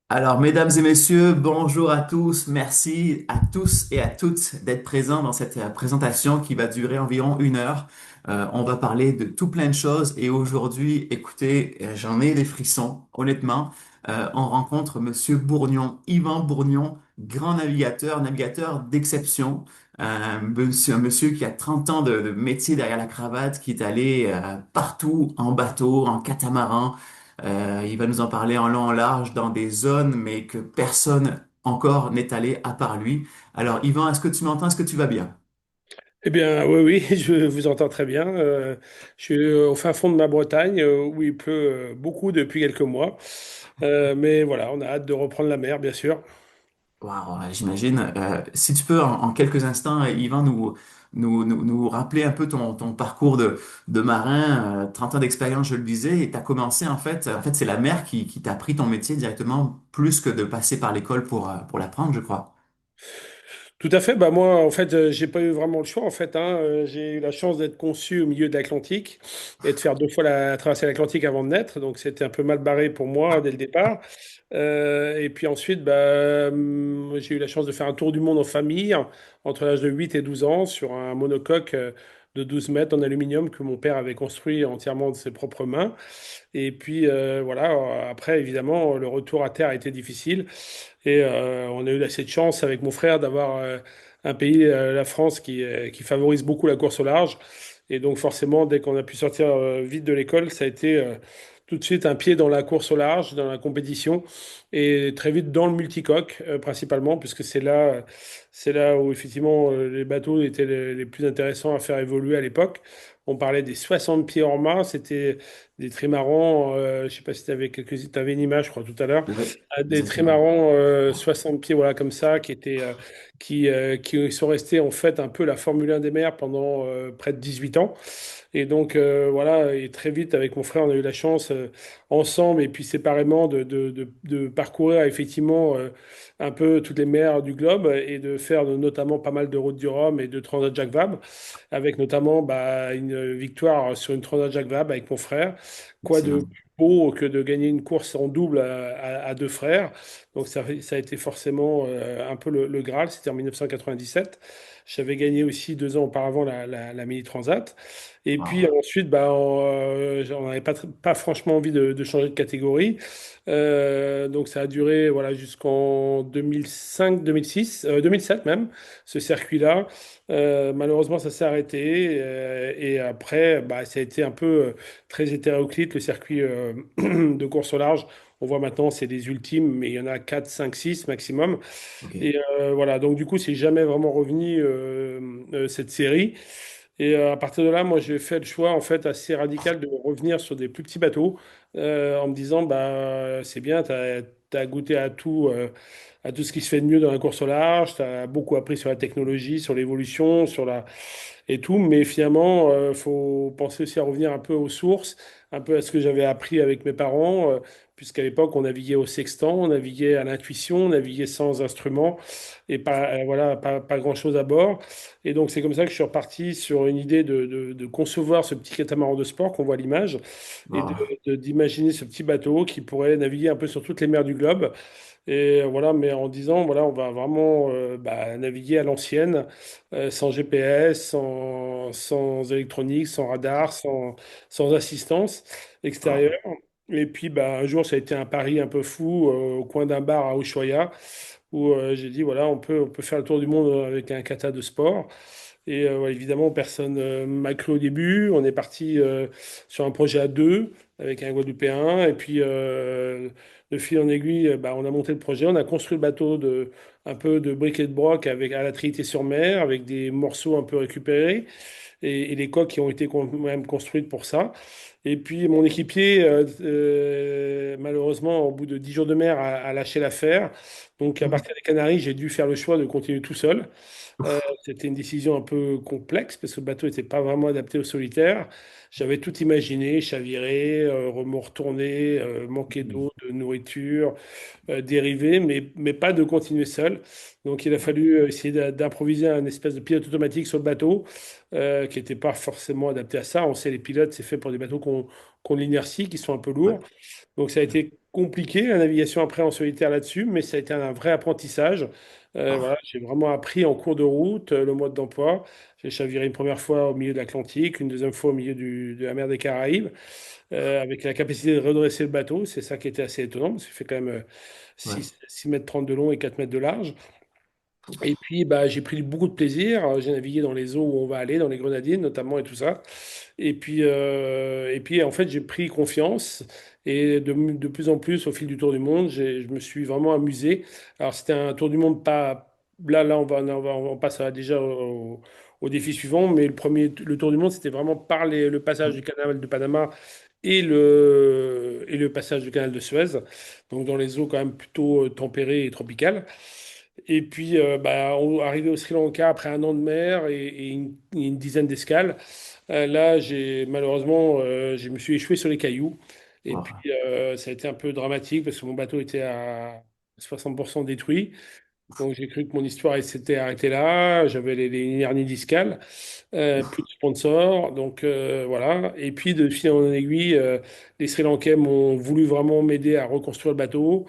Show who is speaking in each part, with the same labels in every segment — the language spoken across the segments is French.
Speaker 1: Alors, mesdames et messieurs, bonjour à tous. Merci à tous et à toutes d'être présents dans cette présentation qui va durer environ 1 heure. On va parler de tout plein de choses et aujourd'hui, écoutez, j'en ai des frissons, honnêtement. On rencontre Monsieur Bourgnon, Yvan Bourgnon, grand navigateur, navigateur d'exception. Un monsieur qui a 30 ans de métier derrière la cravate, qui est allé partout en bateau, en catamaran. Il va nous en parler en long, en large, dans des zones, mais que personne encore n'est allé à part lui. Alors, Yvan, est-ce que tu m'entends? Est-ce que tu vas bien?
Speaker 2: Eh bien, oui, oui, je vous entends très bien. Je suis au fin fond de ma Bretagne, où il pleut beaucoup depuis quelques mois. Mais voilà, on a hâte de reprendre la mer, bien sûr.
Speaker 1: Waouh, j'imagine. Si tu peux, en quelques instants, Yvan, nous rappeler un peu ton parcours de marin, 30 ans d'expérience, je le disais, et tu as commencé, en fait, c'est la mer qui t'a appris ton métier directement, plus que de passer par l'école pour l'apprendre, je crois.
Speaker 2: Tout à fait. Bah moi, en fait, j'ai pas eu vraiment le choix. En fait, hein. J'ai eu la chance d'être conçu au milieu de l'Atlantique et de faire 2 fois la traversée de l'Atlantique avant de naître. Donc, c'était un peu mal barré pour moi dès le départ. Et puis ensuite, j'ai eu la chance de faire un tour du monde en famille entre l'âge de 8 et 12 ans sur un monocoque de 12 mètres en aluminium que mon père avait construit entièrement de ses propres mains. Et puis voilà, après, évidemment, le retour à terre a été difficile. Et on a eu cette chance avec mon frère d'avoir un pays, la France, qui favorise beaucoup la course au large. Et donc forcément, dès qu'on a pu sortir vite de l'école, ça a été tout de suite un pied dans la course au large, dans la compétition, et très vite dans le multicoque, principalement, puisque c'est là où effectivement les bateaux étaient les plus intéressants à faire évoluer à l'époque. On parlait des 60 pieds hors mât, c'était des trimarans, je ne sais pas si tu avais t'avais une image, je crois, tout à l'heure,
Speaker 1: Oui,
Speaker 2: des
Speaker 1: exactement.
Speaker 2: trimarans 60 pieds, voilà, comme ça, qui sont restés en fait un peu la Formule 1 des mers pendant près de 18 ans. Et donc, voilà, et très vite, avec mon frère, on a eu la chance, ensemble et puis séparément, de parcourir effectivement un peu toutes les mers du globe et de faire notamment pas mal de routes du Rhum et de Transat Jacques Vabre, avec notamment une victoire sur une Transat Jacques Vabre avec mon frère. Quoi de
Speaker 1: Excellent.
Speaker 2: plus beau que de gagner une course en double à deux frères? Donc, ça a été forcément un peu le Graal. C'était en 1997. J'avais gagné aussi 2 ans auparavant la Mini Transat. Et puis
Speaker 1: Wow.
Speaker 2: ensuite, j'en avais pas franchement envie de changer de catégorie. Donc ça a duré voilà, jusqu'en 2005, 2006, 2007 même, ce circuit-là. Malheureusement, ça s'est arrêté. Et après, ça a été un peu très hétéroclite, le circuit de course au large. On voit maintenant, c'est des ultimes, mais il y en a 4, 5, 6 maximum.
Speaker 1: OK.
Speaker 2: Et voilà, donc du coup, c'est jamais vraiment revenu cette série. Et à partir de là, moi, j'ai fait le choix en fait assez radical de revenir sur des plus petits bateaux en me disant, c'est bien, tu as goûté à tout ce qui se fait de mieux dans la course au large, tu as beaucoup appris sur la technologie, sur l'évolution, et tout, mais finalement, faut penser aussi à revenir un peu aux sources, un peu à ce que j'avais appris avec mes parents, puisqu'à l'époque, on naviguait au sextant, on naviguait à l'intuition, on naviguait sans instrument et pas grand-chose à bord. Et donc, c'est comme ça que je suis reparti sur une idée de concevoir ce petit catamaran de sport qu'on voit à l'image et
Speaker 1: Wow.
Speaker 2: d'imaginer ce petit bateau qui pourrait naviguer un peu sur toutes les mers du globe. Et voilà, mais en disant, voilà, on va vraiment naviguer à l'ancienne, sans GPS, sans électronique, sans radar, sans assistance extérieure.
Speaker 1: Wow.
Speaker 2: Et puis, un jour, ça a été un pari un peu fou au coin d'un bar à Ushuaïa, où j'ai dit, voilà, on peut faire le tour du monde avec un kata de sport. Et ouais, évidemment, personne m'a cru au début. On est parti sur un projet à deux avec un Guadeloupéen. Et puis, de fil en aiguille, on a monté le projet. On a construit le bateau un peu de briques et de broc à la Trinité-sur-Mer, avec des morceaux un peu récupérés et les coques qui ont été quand même construites pour ça. Et puis, mon équipier, malheureusement, au bout de 10 jours de mer, a lâché l'affaire. Donc, à partir des Canaries, j'ai dû faire le choix de continuer tout seul. C'était une décision un peu complexe parce que le bateau n'était pas vraiment adapté au solitaire. J'avais tout imaginé, chavirer, remords retourner, manquer d'eau, de nourriture, dériver, mais pas de continuer seul. Donc il a fallu essayer d'improviser un espèce de pilote automatique sur le bateau qui n'était pas forcément adapté à ça. On sait, les pilotes, c'est fait pour des bateaux qui ont de l'inertie, qui sont un peu
Speaker 1: Ouais.
Speaker 2: lourds. Donc ça a été compliqué, la navigation après en solitaire là-dessus, mais ça a été un vrai apprentissage. Voilà,
Speaker 1: Ah,
Speaker 2: j'ai vraiment appris en cours de route le mode d'emploi. J'ai chaviré une première fois au milieu de l'Atlantique, une deuxième fois au milieu de la mer des Caraïbes, avec la capacité de redresser le bateau. C'est ça qui était assez étonnant, parce qu'il fait quand même
Speaker 1: ouais.
Speaker 2: 6 mètres 30 de long et 4 mètres de large. Et puis, bah, j'ai pris beaucoup de plaisir. J'ai navigué dans les eaux où on va aller, dans les Grenadines notamment et tout ça. Et puis en fait, j'ai pris confiance. Et de plus en plus, au fil du tour du monde, je me suis vraiment amusé. Alors, c'était un tour du monde pas. Là, on passe déjà au défi suivant. Mais le tour du monde, c'était vraiment par le passage du canal de Panama et le passage du canal de Suez. Donc, dans les eaux quand même plutôt tempérées et tropicales. Et puis, bah, arrivé au Sri Lanka après un an de mer et une dizaine d'escales, là, malheureusement, je me suis échoué sur les cailloux. Et puis,
Speaker 1: Ah,
Speaker 2: ça a été un peu dramatique parce que mon bateau était à 60% détruit. Donc, j'ai cru que mon histoire s'était arrêtée là. J'avais une hernie discale, plus de sponsors. Donc, voilà. Et puis, de fil en aiguille, les Sri Lankais m'ont voulu vraiment m'aider à reconstruire le bateau.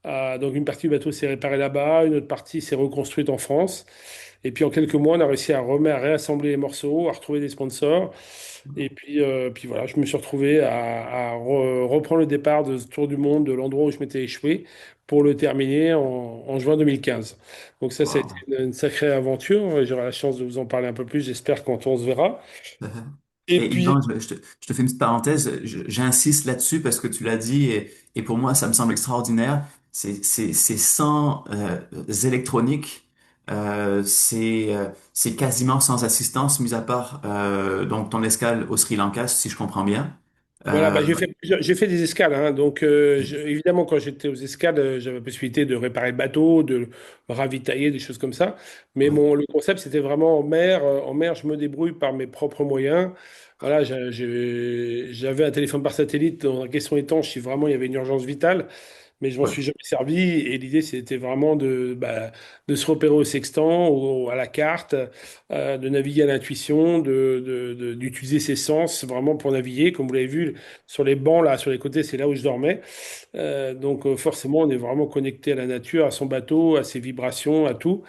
Speaker 2: Donc, une partie du bateau s'est réparée là-bas, une autre partie s'est reconstruite en France. Et puis, en quelques mois, on a réussi à réassembler les morceaux, à retrouver des sponsors. Et puis voilà, je me suis retrouvé à reprendre le départ de ce tour du monde de l'endroit où je m'étais échoué pour le terminer en juin 2015. Donc ça a été
Speaker 1: wow.
Speaker 2: une sacrée aventure. J'aurai la chance de vous en parler un peu plus, j'espère, quand on se verra. Et
Speaker 1: Et
Speaker 2: puis,
Speaker 1: Yvan, je te fais une petite parenthèse, j'insiste là-dessus parce que tu l'as dit et pour moi ça me semble extraordinaire. C'est sans électronique, c'est quasiment sans assistance, mis à part donc ton escale au Sri Lanka, si je comprends bien.
Speaker 2: voilà,
Speaker 1: Euh,
Speaker 2: bah, j'ai fait des escales, hein. Donc, évidemment, quand j'étais aux escales, j'avais la possibilité de réparer le bateau, de me ravitailler, des choses comme ça. Mais
Speaker 1: ouais,
Speaker 2: le concept, c'était vraiment en mer. En mer, je me débrouille par mes propres moyens. Voilà, j'avais un téléphone par satellite dans la question étanche si vraiment il y avait une urgence vitale, mais je m'en
Speaker 1: ouais,
Speaker 2: suis jamais servi. Et l'idée, c'était vraiment de se repérer au sextant, à la carte, de naviguer à l'intuition, d'utiliser ses sens vraiment pour naviguer. Comme vous l'avez vu, sur les bancs, là, sur les côtés, c'est là où je dormais. Donc, forcément, on est vraiment connecté à la nature, à son bateau, à ses vibrations, à tout.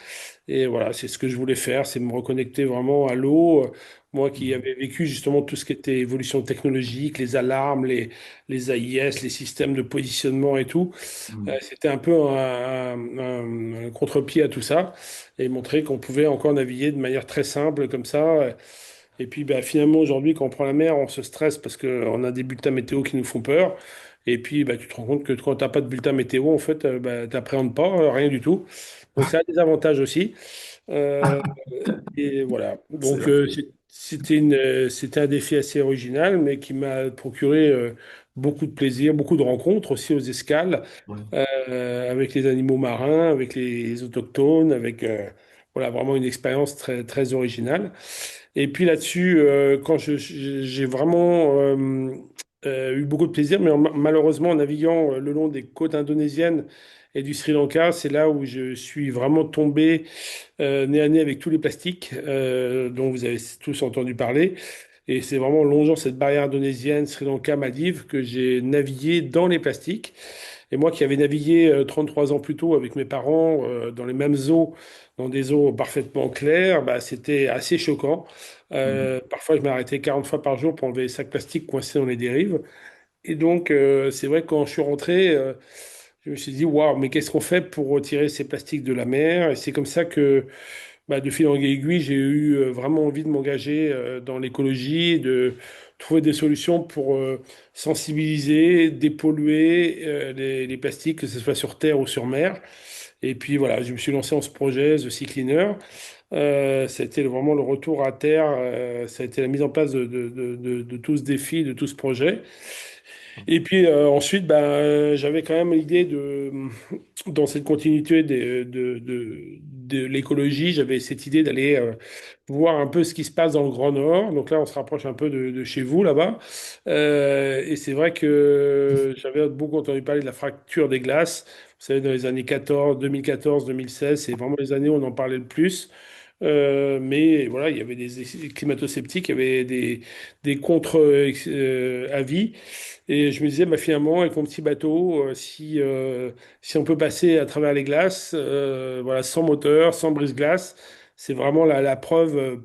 Speaker 2: Et voilà, c'est ce que je voulais faire, c'est me reconnecter vraiment à l'eau. Moi qui
Speaker 1: mhm,
Speaker 2: avais vécu justement tout ce qui était évolution technologique, les alarmes, les AIS, les systèmes de positionnement et tout,
Speaker 1: mhm,
Speaker 2: c'était un peu un contre-pied à tout ça et montrer qu'on pouvait encore naviguer de manière très simple comme ça. Et puis bah, finalement, aujourd'hui, quand on prend la mer, on se stresse parce qu'on a des bulletins météo qui nous font peur. Et puis, bah, tu te rends compte que quand tu n'as pas de bulletin météo, en fait, bah, tu n'appréhendes pas rien du tout. Donc, ça a des avantages aussi. Euh, et voilà.
Speaker 1: c'est
Speaker 2: Donc,
Speaker 1: vrai.
Speaker 2: c'était un défi assez original, mais qui m'a procuré beaucoup de plaisir, beaucoup de rencontres aussi aux escales,
Speaker 1: Ouais.
Speaker 2: avec les animaux marins, avec les autochtones, avec voilà, vraiment une expérience très, très originale. Et puis là-dessus, quand j'ai vraiment eu beaucoup de plaisir, mais malheureusement, en naviguant le long des côtes indonésiennes et du Sri Lanka, c'est là où je suis vraiment tombé nez à nez avec tous les plastiques dont vous avez tous entendu parler. Et c'est vraiment en longeant cette barrière indonésienne, Sri Lanka, Maldives, que j'ai navigué dans les plastiques. Et moi qui avais navigué 33 ans plus tôt avec mes parents dans les mêmes eaux, dans des eaux parfaitement claires, bah, c'était assez choquant.
Speaker 1: Mhm.
Speaker 2: Parfois, je m'arrêtais 40 fois par jour pour enlever les sacs plastiques coincés dans les dérives. Et donc, c'est vrai que quand je suis rentré, je me suis dit, waouh, mais qu'est-ce qu'on fait pour retirer ces plastiques de la mer? Et c'est comme ça que, bah, de fil en aiguille, j'ai eu vraiment envie de m'engager dans l'écologie, de trouver des solutions pour sensibiliser, dépolluer les plastiques, que ce soit sur terre ou sur mer. Et puis voilà, je me suis lancé dans ce projet, The Sea Cleaner. Ça a été vraiment le retour à terre, ça a été la mise en place de tout ce défi, de tout ce projet. Et puis ensuite, ben, j'avais quand même l'idée dans cette continuité de l'écologie, j'avais cette idée d'aller voir un peu ce qui se passe dans le Grand Nord. Donc là, on se rapproche un peu de chez vous, là-bas. Et c'est vrai que j'avais beaucoup entendu parler de la fracture des glaces. Vous savez, dans les années 2014, 2016, c'est vraiment les années où on en parlait le plus. Mais voilà, il y avait des climato-sceptiques, il y avait des contre-avis. Et je me disais, bah, finalement, avec mon petit bateau, si on peut passer à travers les glaces, voilà, sans moteur, sans brise-glace, c'est vraiment la preuve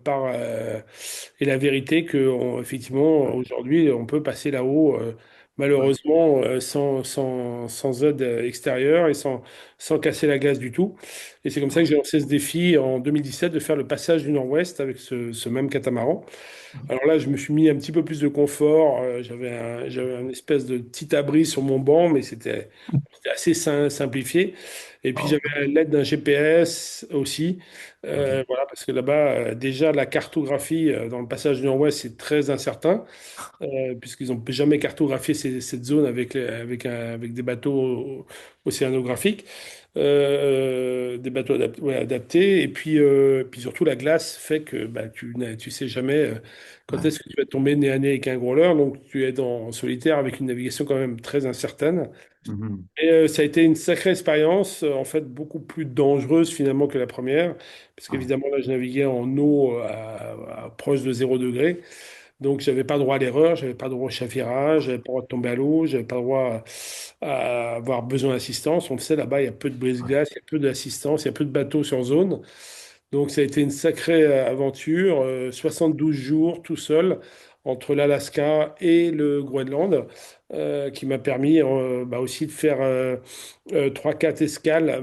Speaker 2: et la vérité que, effectivement, aujourd'hui, on peut passer là-haut,
Speaker 1: Ouais,
Speaker 2: malheureusement, sans aide extérieure et sans casser la glace du tout. Et c'est comme ça que j'ai lancé ce défi en 2017 de faire le passage du Nord-Ouest avec ce même catamaran. Alors là, je me suis mis un petit peu plus de confort. J'avais un espèce de petit abri sur mon banc, mais c'était assez simplifié. Et puis
Speaker 1: oh,
Speaker 2: j'avais l'aide d'un GPS aussi.
Speaker 1: ok,
Speaker 2: Voilà, parce que là-bas, déjà, la cartographie dans le passage du Nord-Ouest, c'est très incertain, puisqu'ils n'ont jamais cartographié cette zone avec des bateaux océanographiques. Des bateaux ouais, adaptés. Et puis surtout, la glace fait que bah, tu sais jamais quand
Speaker 1: ouais,
Speaker 2: est-ce que tu vas tomber nez à nez avec un grôleur. Donc, tu es en solitaire avec une navigation quand même très incertaine.
Speaker 1: mhm,
Speaker 2: Et ça a été une sacrée expérience, en fait, beaucoup plus dangereuse finalement que la première, parce
Speaker 1: ouais,
Speaker 2: qu'évidemment, là, je naviguais en eau proche de 0 degré. Donc, j'avais pas droit à l'erreur, j'avais pas droit au chavirage, j'avais pas droit de tomber à l'eau, j'avais pas droit à avoir besoin d'assistance. On le sait, là-bas, il y a peu de
Speaker 1: ouais,
Speaker 2: brise-glace, il y a peu d'assistance, il y a peu de bateaux sur zone. Donc, ça a été une sacrée aventure, 72 jours tout seul entre l'Alaska et le Groenland, qui m'a permis bah, aussi de faire 3-4 escales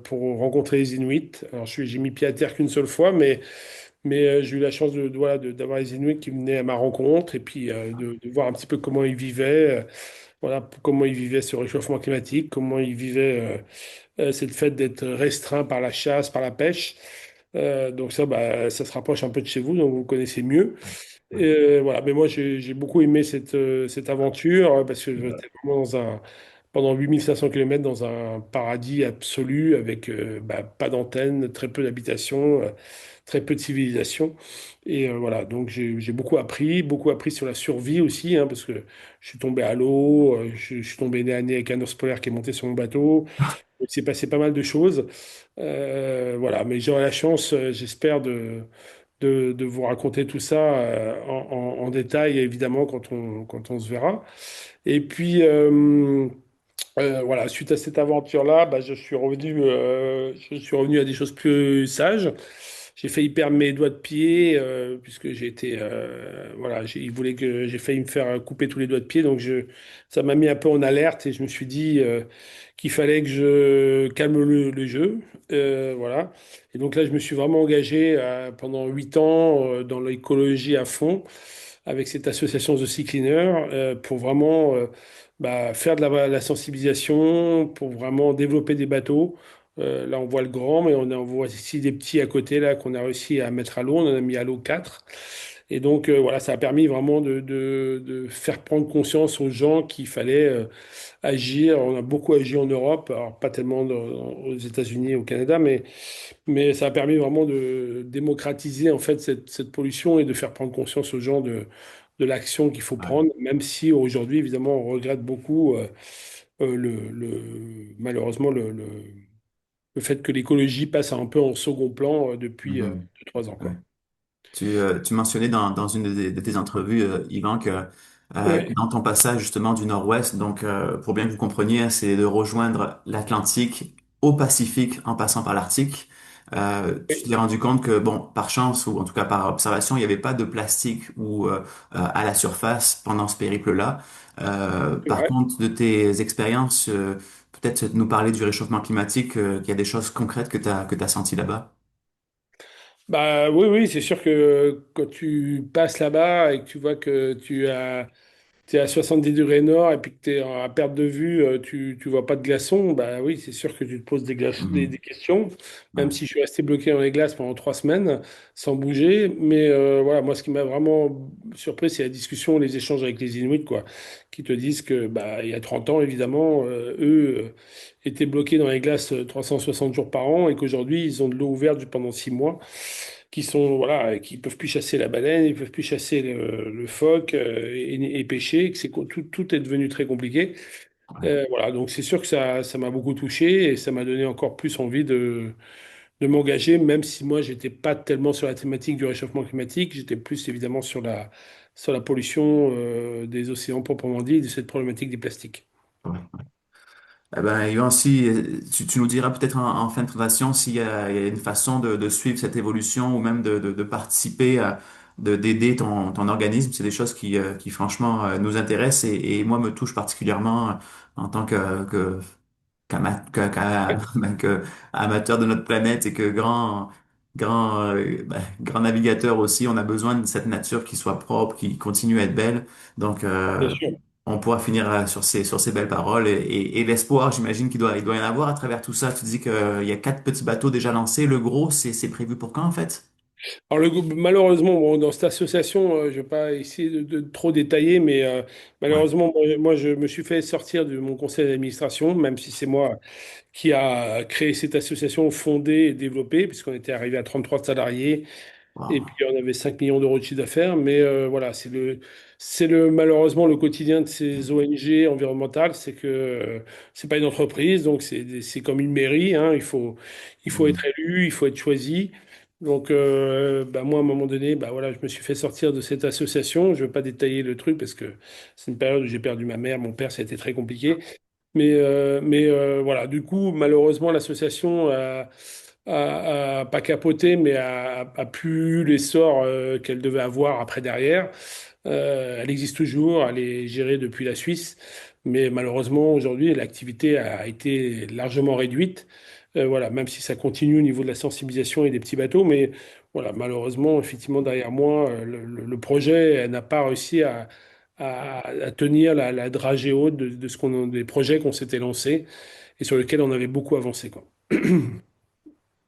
Speaker 2: pour rencontrer les Inuits. Alors, j'ai mis pied à terre qu'une seule fois, mais j'ai eu la chance voilà, d'avoir les Inuits qui venaient à ma rencontre et puis de voir un petit peu comment ils vivaient, voilà, comment ils vivaient ce réchauffement climatique, comment ils vivaient cette fait d'être restreints par la chasse, par la pêche. Donc ça, bah, ça se rapproche un peu de chez vous, donc vous connaissez mieux.
Speaker 1: ouais,
Speaker 2: Voilà, mais moi j'ai beaucoup aimé cette aventure parce que j'étais vraiment pendant 8500 kilomètres dans un paradis absolu avec bah, pas d'antenne, très peu d'habitation, très peu de civilisation. Et voilà, donc j'ai beaucoup appris sur la survie aussi, hein, parce que je suis tombé à l'eau, je suis tombé nez à nez avec un ours polaire qui est monté sur mon bateau. Il s'est passé pas mal de choses. Voilà, mais j'aurai la chance, j'espère, de vous raconter tout ça en détail, évidemment, quand on se verra. Et puis, voilà, suite à cette aventure-là, bah, je suis revenu à des choses plus sages. J'ai failli perdre mes doigts de pied, puisque voilà, il voulait que j'ai failli me faire couper tous les doigts de pied, donc ça m'a mis un peu en alerte et je me suis dit qu'il fallait que je calme le jeu, voilà. Et donc là, je me suis vraiment engagé pendant 8 ans dans l'écologie à fond avec cette association The Sea Cleaner pour vraiment bah, faire de la sensibilisation, pour vraiment développer des bateaux. Là, on voit le grand, mais on voit ici des petits à côté là qu'on a réussi à mettre à l'eau. On en a mis à l'eau 4. Et donc, voilà, ça a permis vraiment de faire prendre conscience aux gens qu'il fallait agir. On a beaucoup agi en Europe, alors pas tellement aux États-Unis et au Canada, mais ça a permis vraiment de démocratiser en fait cette pollution et de faire prendre conscience aux gens de l'action qu'il faut
Speaker 1: ouais,
Speaker 2: prendre, même si aujourd'hui, évidemment, on regrette beaucoup malheureusement le fait que l'écologie passe un peu en second plan depuis
Speaker 1: mhm,
Speaker 2: 2, 3 ans,
Speaker 1: ouais.
Speaker 2: quoi.
Speaker 1: Tu mentionnais dans une de tes entrevues, Yvan, que
Speaker 2: Ouais,
Speaker 1: dans ton passage justement du Nord-Ouest, donc pour bien que vous compreniez, c'est de rejoindre l'Atlantique au Pacifique en passant par l'Arctique. Tu
Speaker 2: ouais,
Speaker 1: t'es rendu compte que, bon, par chance ou en tout cas par observation, il n'y avait pas de plastique ou à la surface pendant ce périple-là.
Speaker 2: c'est
Speaker 1: Par
Speaker 2: vrai.
Speaker 1: contre, de tes expériences, peut-être nous parler du réchauffement climatique, qu'il y a des choses concrètes que tu senties là-bas.
Speaker 2: Bah oui, oui, c'est sûr que quand tu passes là-bas et que tu vois que tu es à 70 degrés nord et puis que tu es à perte de vue, tu vois pas de glaçons, bah oui, c'est sûr que tu te poses des
Speaker 1: Mhm.
Speaker 2: questions, même
Speaker 1: Ouais,
Speaker 2: si je suis resté bloqué dans les glaces pendant 3 semaines sans bouger. Mais voilà, moi, ce qui m'a vraiment surpris, c'est la discussion, les échanges avec les Inuits, quoi, qui te disent que bah, il y a 30 ans, évidemment, eux étaient bloqués dans les glaces 360 jours par an et qu'aujourd'hui, ils ont de l'eau ouverte pendant 6 mois qui sont voilà, qui peuvent plus chasser la baleine, ils peuvent plus chasser le phoque et pêcher, que tout est devenu très compliqué.
Speaker 1: ouais,
Speaker 2: Voilà, donc c'est sûr que ça m'a beaucoup touché et ça m'a donné encore plus envie de m'engager, même si moi, j'étais pas tellement sur la thématique du réchauffement climatique, j'étais plus évidemment sur la pollution des océans proprement dit, et de cette problématique des plastiques.
Speaker 1: Ouais. Eh ben, Yvan, si tu nous diras peut-être en fin de présentation il y a une façon de suivre cette évolution ou même de participer d'aider ton organisme. C'est des choses qui franchement nous intéressent et moi me touchent particulièrement en tant ben, que amateur de notre planète et que grand navigateur aussi. On a besoin de cette nature qui soit propre, qui continue à être belle. Donc,
Speaker 2: Bien sûr.
Speaker 1: on pourra finir sur ces belles paroles et l'espoir, j'imagine il doit y en avoir à travers tout ça. Tu dis qu'il y a 4 petits bateaux déjà lancés. Le gros, c'est prévu pour quand en fait?
Speaker 2: Alors malheureusement, bon, dans cette association, je ne vais pas essayer de trop détailler, mais
Speaker 1: Ouais.
Speaker 2: malheureusement, moi, je me suis fait sortir de mon conseil d'administration, même si c'est moi qui a créé cette association, fondée et développée, puisqu'on était arrivé à 33 salariés. Et puis
Speaker 1: Wow.
Speaker 2: on avait 5 millions d'euros de chiffre d'affaires, mais voilà, malheureusement le quotidien de ces ONG environnementales, c'est que c'est pas une entreprise, donc c'est comme une mairie, hein, il faut
Speaker 1: Mhm.
Speaker 2: être élu, il faut être choisi. Donc bah, moi à un moment donné, bah voilà, je me suis fait sortir de cette association. Je ne veux pas détailler le truc parce que c'est une période où j'ai perdu ma mère, mon père, ça a été très compliqué. Mais voilà, du coup, malheureusement, l'association a pas capoté, mais a plus l'essor qu'elle devait avoir après derrière. Elle existe toujours, elle est gérée depuis la Suisse, mais malheureusement, aujourd'hui, l'activité a été largement réduite. Voilà, même si ça continue au niveau de la sensibilisation et des petits bateaux, mais voilà, malheureusement, effectivement, derrière moi, le projet n'a pas réussi à tenir la dragée haute de des projets qu'on s'était lancés et sur lesquels on avait beaucoup avancé, quoi.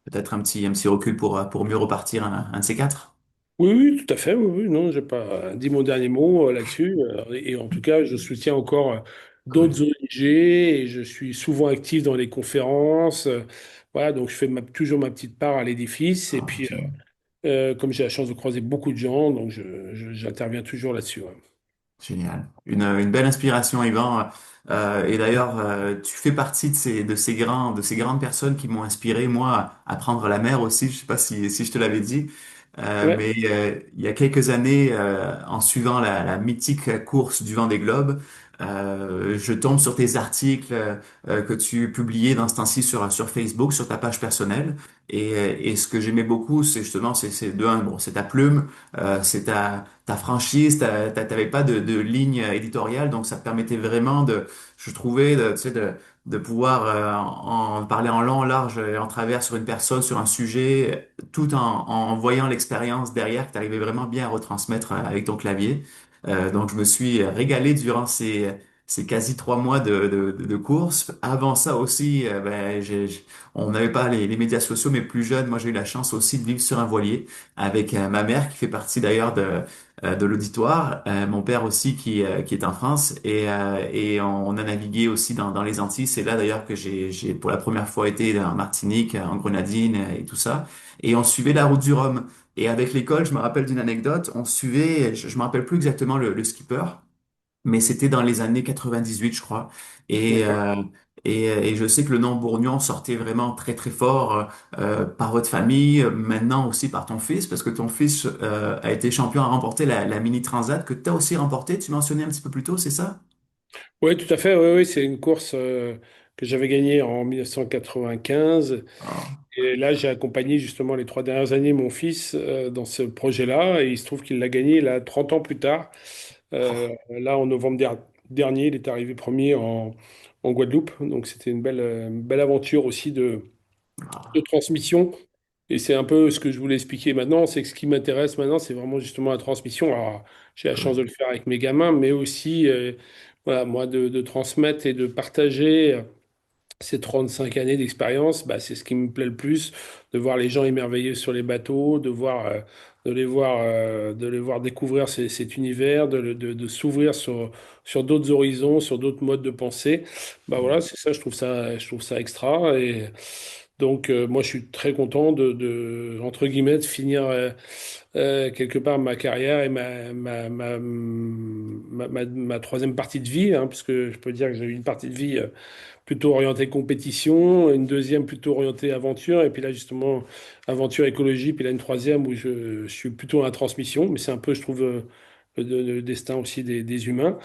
Speaker 1: Peut-être un petit recul pour mieux repartir un de ces quatre.
Speaker 2: Oui, oui, tout à fait. Oui, oui, non, j'ai pas dit mon dernier mot là-dessus. Et en tout cas, je soutiens encore
Speaker 1: Cool.
Speaker 2: d'autres ONG et je suis souvent actif dans les conférences. Voilà, donc je fais toujours ma petite part à l'édifice. Et
Speaker 1: Ah,
Speaker 2: puis,
Speaker 1: génial.
Speaker 2: comme j'ai la chance de croiser beaucoup de gens, donc j'interviens toujours là-dessus. Ouais.
Speaker 1: Génial. Une belle inspiration, Yvan. Et d'ailleurs, tu fais partie de ces grandes personnes qui m'ont inspiré, moi, à prendre la mer aussi. Je sais pas si je te l'avais dit.
Speaker 2: Ouais,
Speaker 1: Mais il y a quelques années, en suivant la mythique course du Vendée Globe, je tombe sur tes articles que tu publiais dans ce temps-ci sur Facebook, sur ta page personnelle. Et ce que j'aimais beaucoup, c'est justement, c'est de un, bon, c'est ta plume, c'est ta franchise, t'avais pas de ligne éditoriale, donc ça te permettait vraiment je trouvais, tu sais, de pouvoir en parler en long, en large et en travers sur une personne, sur un sujet, tout en voyant l'expérience derrière que tu arrivais vraiment bien à retransmettre avec ton clavier. Donc je me suis régalé durant ces quasi 3 mois de course. Avant ça aussi, on n'avait pas les médias sociaux, mais plus jeune, moi j'ai eu la chance aussi de vivre sur un voilier avec ma mère qui fait partie d'ailleurs de l'auditoire, mon père aussi qui est en France et on a navigué aussi dans les Antilles. C'est là d'ailleurs que j'ai pour la première fois été en Martinique, en Grenadine et tout ça. Et on suivait la route du Rhum. Et avec l'école, je me rappelle d'une anecdote, on suivait, je me rappelle plus exactement le skipper, mais c'était dans les années 98, je crois. Et,
Speaker 2: d'accord.
Speaker 1: euh, et je sais que le nom Bourgnon sortait vraiment très très fort par votre famille, maintenant aussi par ton fils, parce que ton fils a été champion à remporter la Mini Transat que tu as aussi remporté. Tu mentionnais un petit peu plus tôt, c'est ça?
Speaker 2: Oui, tout à fait. Oui, oui, c'est une course que j'avais gagnée en 1995.
Speaker 1: Ah,
Speaker 2: Et là, j'ai accompagné justement les 3 dernières années mon fils dans ce projet-là. Et il se trouve qu'il l'a gagné là 30 ans plus tard. Là, en novembre dernier, il est arrivé premier en Guadeloupe. Donc, c'était une belle aventure aussi de
Speaker 1: ah,
Speaker 2: transmission. Et c'est un peu ce que je voulais expliquer maintenant. C'est que ce qui m'intéresse maintenant, c'est vraiment justement la transmission. Alors, j'ai la chance
Speaker 1: cool.
Speaker 2: de le faire avec mes gamins, mais aussi, voilà, moi, de transmettre et de partager. Ces 35 années d'expérience, bah, c'est ce qui me plaît le plus, de voir les gens émerveillés sur les bateaux, de les voir découvrir cet univers, de s'ouvrir sur d'autres horizons, sur d'autres modes de pensée. Bah voilà, c'est ça, je trouve ça extra. Et Donc, moi, je suis très content entre guillemets, de finir quelque part ma carrière et ma troisième partie de vie, hein, parce que je peux dire que j'ai eu une partie de vie plutôt orientée compétition, une deuxième plutôt orientée aventure, et puis là, justement, aventure écologie, puis là, une troisième où je suis plutôt dans la transmission, mais c'est un peu, je trouve, le destin aussi des humains.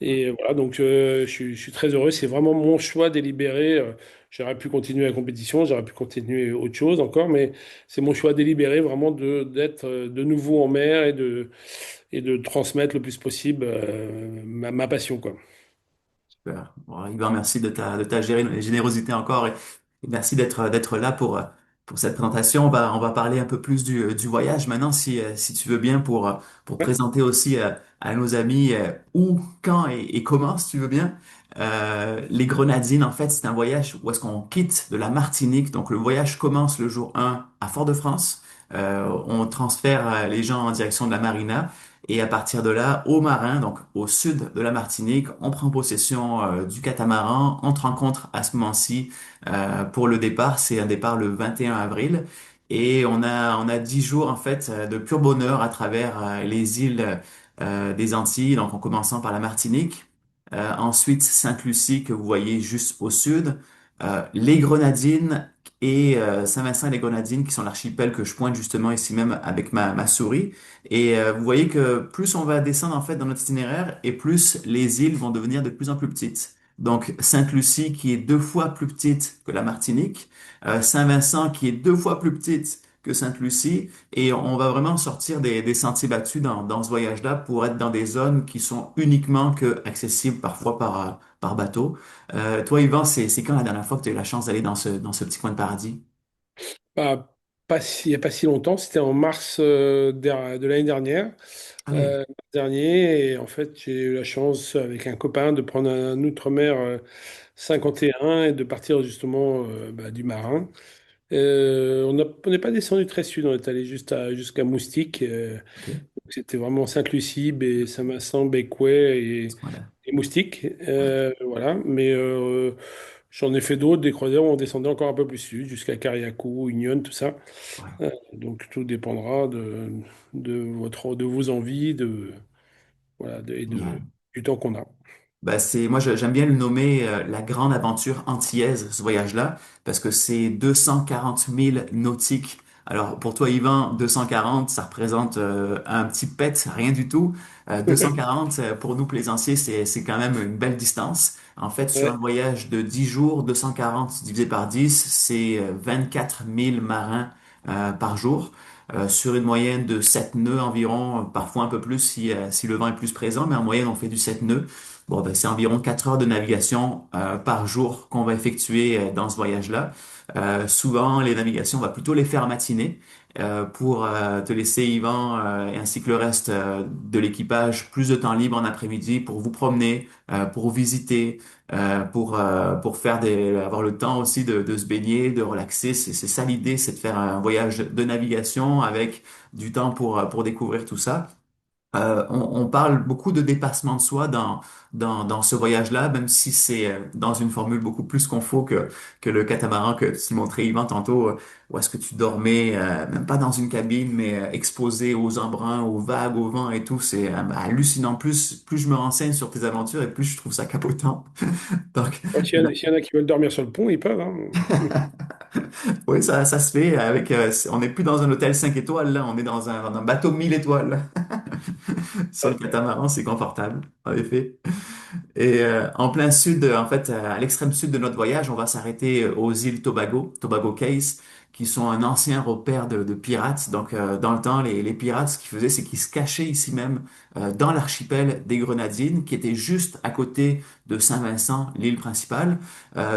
Speaker 2: Et voilà, donc je suis très heureux. C'est vraiment mon choix délibéré. J'aurais pu continuer la compétition, j'aurais pu continuer autre chose encore, mais c'est mon choix délibéré vraiment d'être de nouveau en mer et de transmettre le plus possible ma passion, quoi.
Speaker 1: Super. Bon, Yvan, merci de ta générosité encore et merci d'être là pour cette présentation. On va parler un peu plus du voyage maintenant, si tu veux bien, pour
Speaker 2: Ouais.
Speaker 1: présenter aussi à nos amis où, quand et comment, si tu veux bien. Les Grenadines, en fait, c'est un voyage où est-ce qu'on quitte de la Martinique. Donc, le voyage commence le jour 1 à Fort-de-France. On transfère les gens en direction de la marina. Et à partir de là, au Marin, donc au sud de la Martinique, on prend possession du catamaran. On te rencontre à ce moment-ci pour le départ. C'est un départ le 21 avril. Et on a 10 jours en fait de pur bonheur à travers les îles des Antilles, donc en commençant par la Martinique. Ensuite, Sainte-Lucie que vous voyez juste au sud. Les Grenadines et Saint-Vincent et les Grenadines qui sont l'archipel que je pointe justement ici même avec ma souris. Et vous voyez que plus on va descendre en fait dans notre itinéraire et plus les îles vont devenir de plus en plus petites. Donc Sainte-Lucie qui est 2 fois plus petite que la Martinique, Saint-Vincent qui est 2 fois plus petite que Sainte-Lucie, et on va vraiment sortir des sentiers battus dans ce voyage-là pour être dans des zones qui sont uniquement que accessibles parfois par bateau. Toi, Yvan, c'est quand la dernière fois que tu as eu la chance d'aller dans ce petit coin de paradis?
Speaker 2: Il n'y a pas si longtemps, c'était en mars de l'année dernière.
Speaker 1: Ah oui,
Speaker 2: Mars dernier, et en fait, j'ai eu la chance avec un copain de prendre un outre-mer 51 et de partir justement du Marin. On n'est pas descendu très sud, on est allé jusqu'à Moustique.
Speaker 1: ok,
Speaker 2: C'était vraiment Sainte-Lucie, Saint-Vincent, Bécouet
Speaker 1: ce coin-là.
Speaker 2: et Moustique.
Speaker 1: Ouais,
Speaker 2: Voilà. Mais j'en ai fait d'autres, des croisières où on descendait encore un peu plus sud, jusqu'à Carriacou, Union, tout ça.
Speaker 1: ouais,
Speaker 2: Donc tout dépendra de vos envies, voilà,
Speaker 1: génial.
Speaker 2: du temps qu'on a.
Speaker 1: Ben moi, j'aime bien le nommer la grande aventure antillaise, ce voyage-là, parce que c'est 240 000 nautiques. Alors, pour toi, Yvan, 240, ça représente un petit pet, rien du tout. 240, pour nous plaisanciers, c'est quand même une belle distance. En fait, sur un
Speaker 2: Ouais,
Speaker 1: voyage de 10 jours, 240 divisé par 10, c'est 24 000 marins par jour. Sur une moyenne de 7 nœuds environ, parfois un peu plus si le vent est plus présent, mais en moyenne, on fait du 7 nœuds. Bon, ben, c'est environ 4 heures de navigation par jour qu'on va effectuer dans ce voyage-là. Souvent, les navigations, on va plutôt les faire en matinée pour te laisser, Yvan, ainsi que le reste de l'équipage, plus de temps libre en après-midi pour vous promener, pour visiter, pour faire avoir le temps aussi de se baigner, de relaxer. C'est ça l'idée, c'est de faire un voyage de navigation avec du temps pour découvrir tout ça. On parle beaucoup de dépassement de soi dans ce voyage-là, même si c'est dans une formule beaucoup plus confort que le catamaran que tu montrais, Yvan, tantôt, où est-ce que tu dormais, même pas dans une cabine, mais exposé aux embruns, aux vagues, au vent et tout. C'est hallucinant. Plus je me renseigne sur tes aventures et plus je trouve ça capotant. Donc,
Speaker 2: ouais, s'il y en a qui veulent dormir sur le pont, ils peuvent, hein.
Speaker 1: oui, ça se fait avec, on n'est plus dans un hôtel 5 étoiles, là, on est dans un bateau 1000 étoiles. Sur le catamaran, c'est confortable, en effet. Et en plein sud, en fait, à l'extrême sud de notre voyage, on va s'arrêter aux îles Tobago, Tobago Cays, qui sont un ancien repère de pirates. Donc, dans le temps, les pirates, ce qu'ils faisaient, c'est qu'ils se cachaient ici même, dans l'archipel des Grenadines, qui était juste à côté de Saint-Vincent, l'île principale.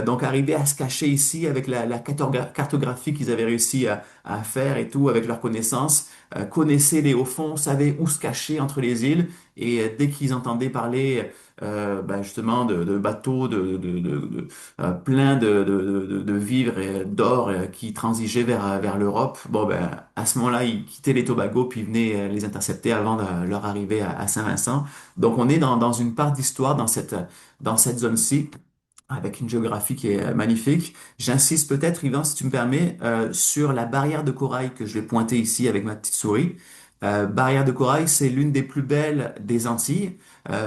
Speaker 1: Donc, arriver à se cacher ici avec la cartographie qu'ils avaient réussi à faire et tout, avec leurs connaissances, connaissaient les hauts fonds, savaient où se cacher entre les îles. Et dès qu'ils entendaient parler justement de bateaux pleins de vivres et d'or qui transigeaient vers l'Europe. Bon, ben, à ce moment-là, ils quittaient les Tobago puis ils venaient les intercepter avant de leur arrivée à Saint-Vincent. Donc, on est dans une part d'histoire dans cette zone-ci. avec une géographie qui est magnifique. J'insiste peut-être, Yvan, si tu me permets, sur la barrière de corail que je vais pointer ici avec ma petite souris. Barrière de corail, c'est l'une des plus belles des Antilles,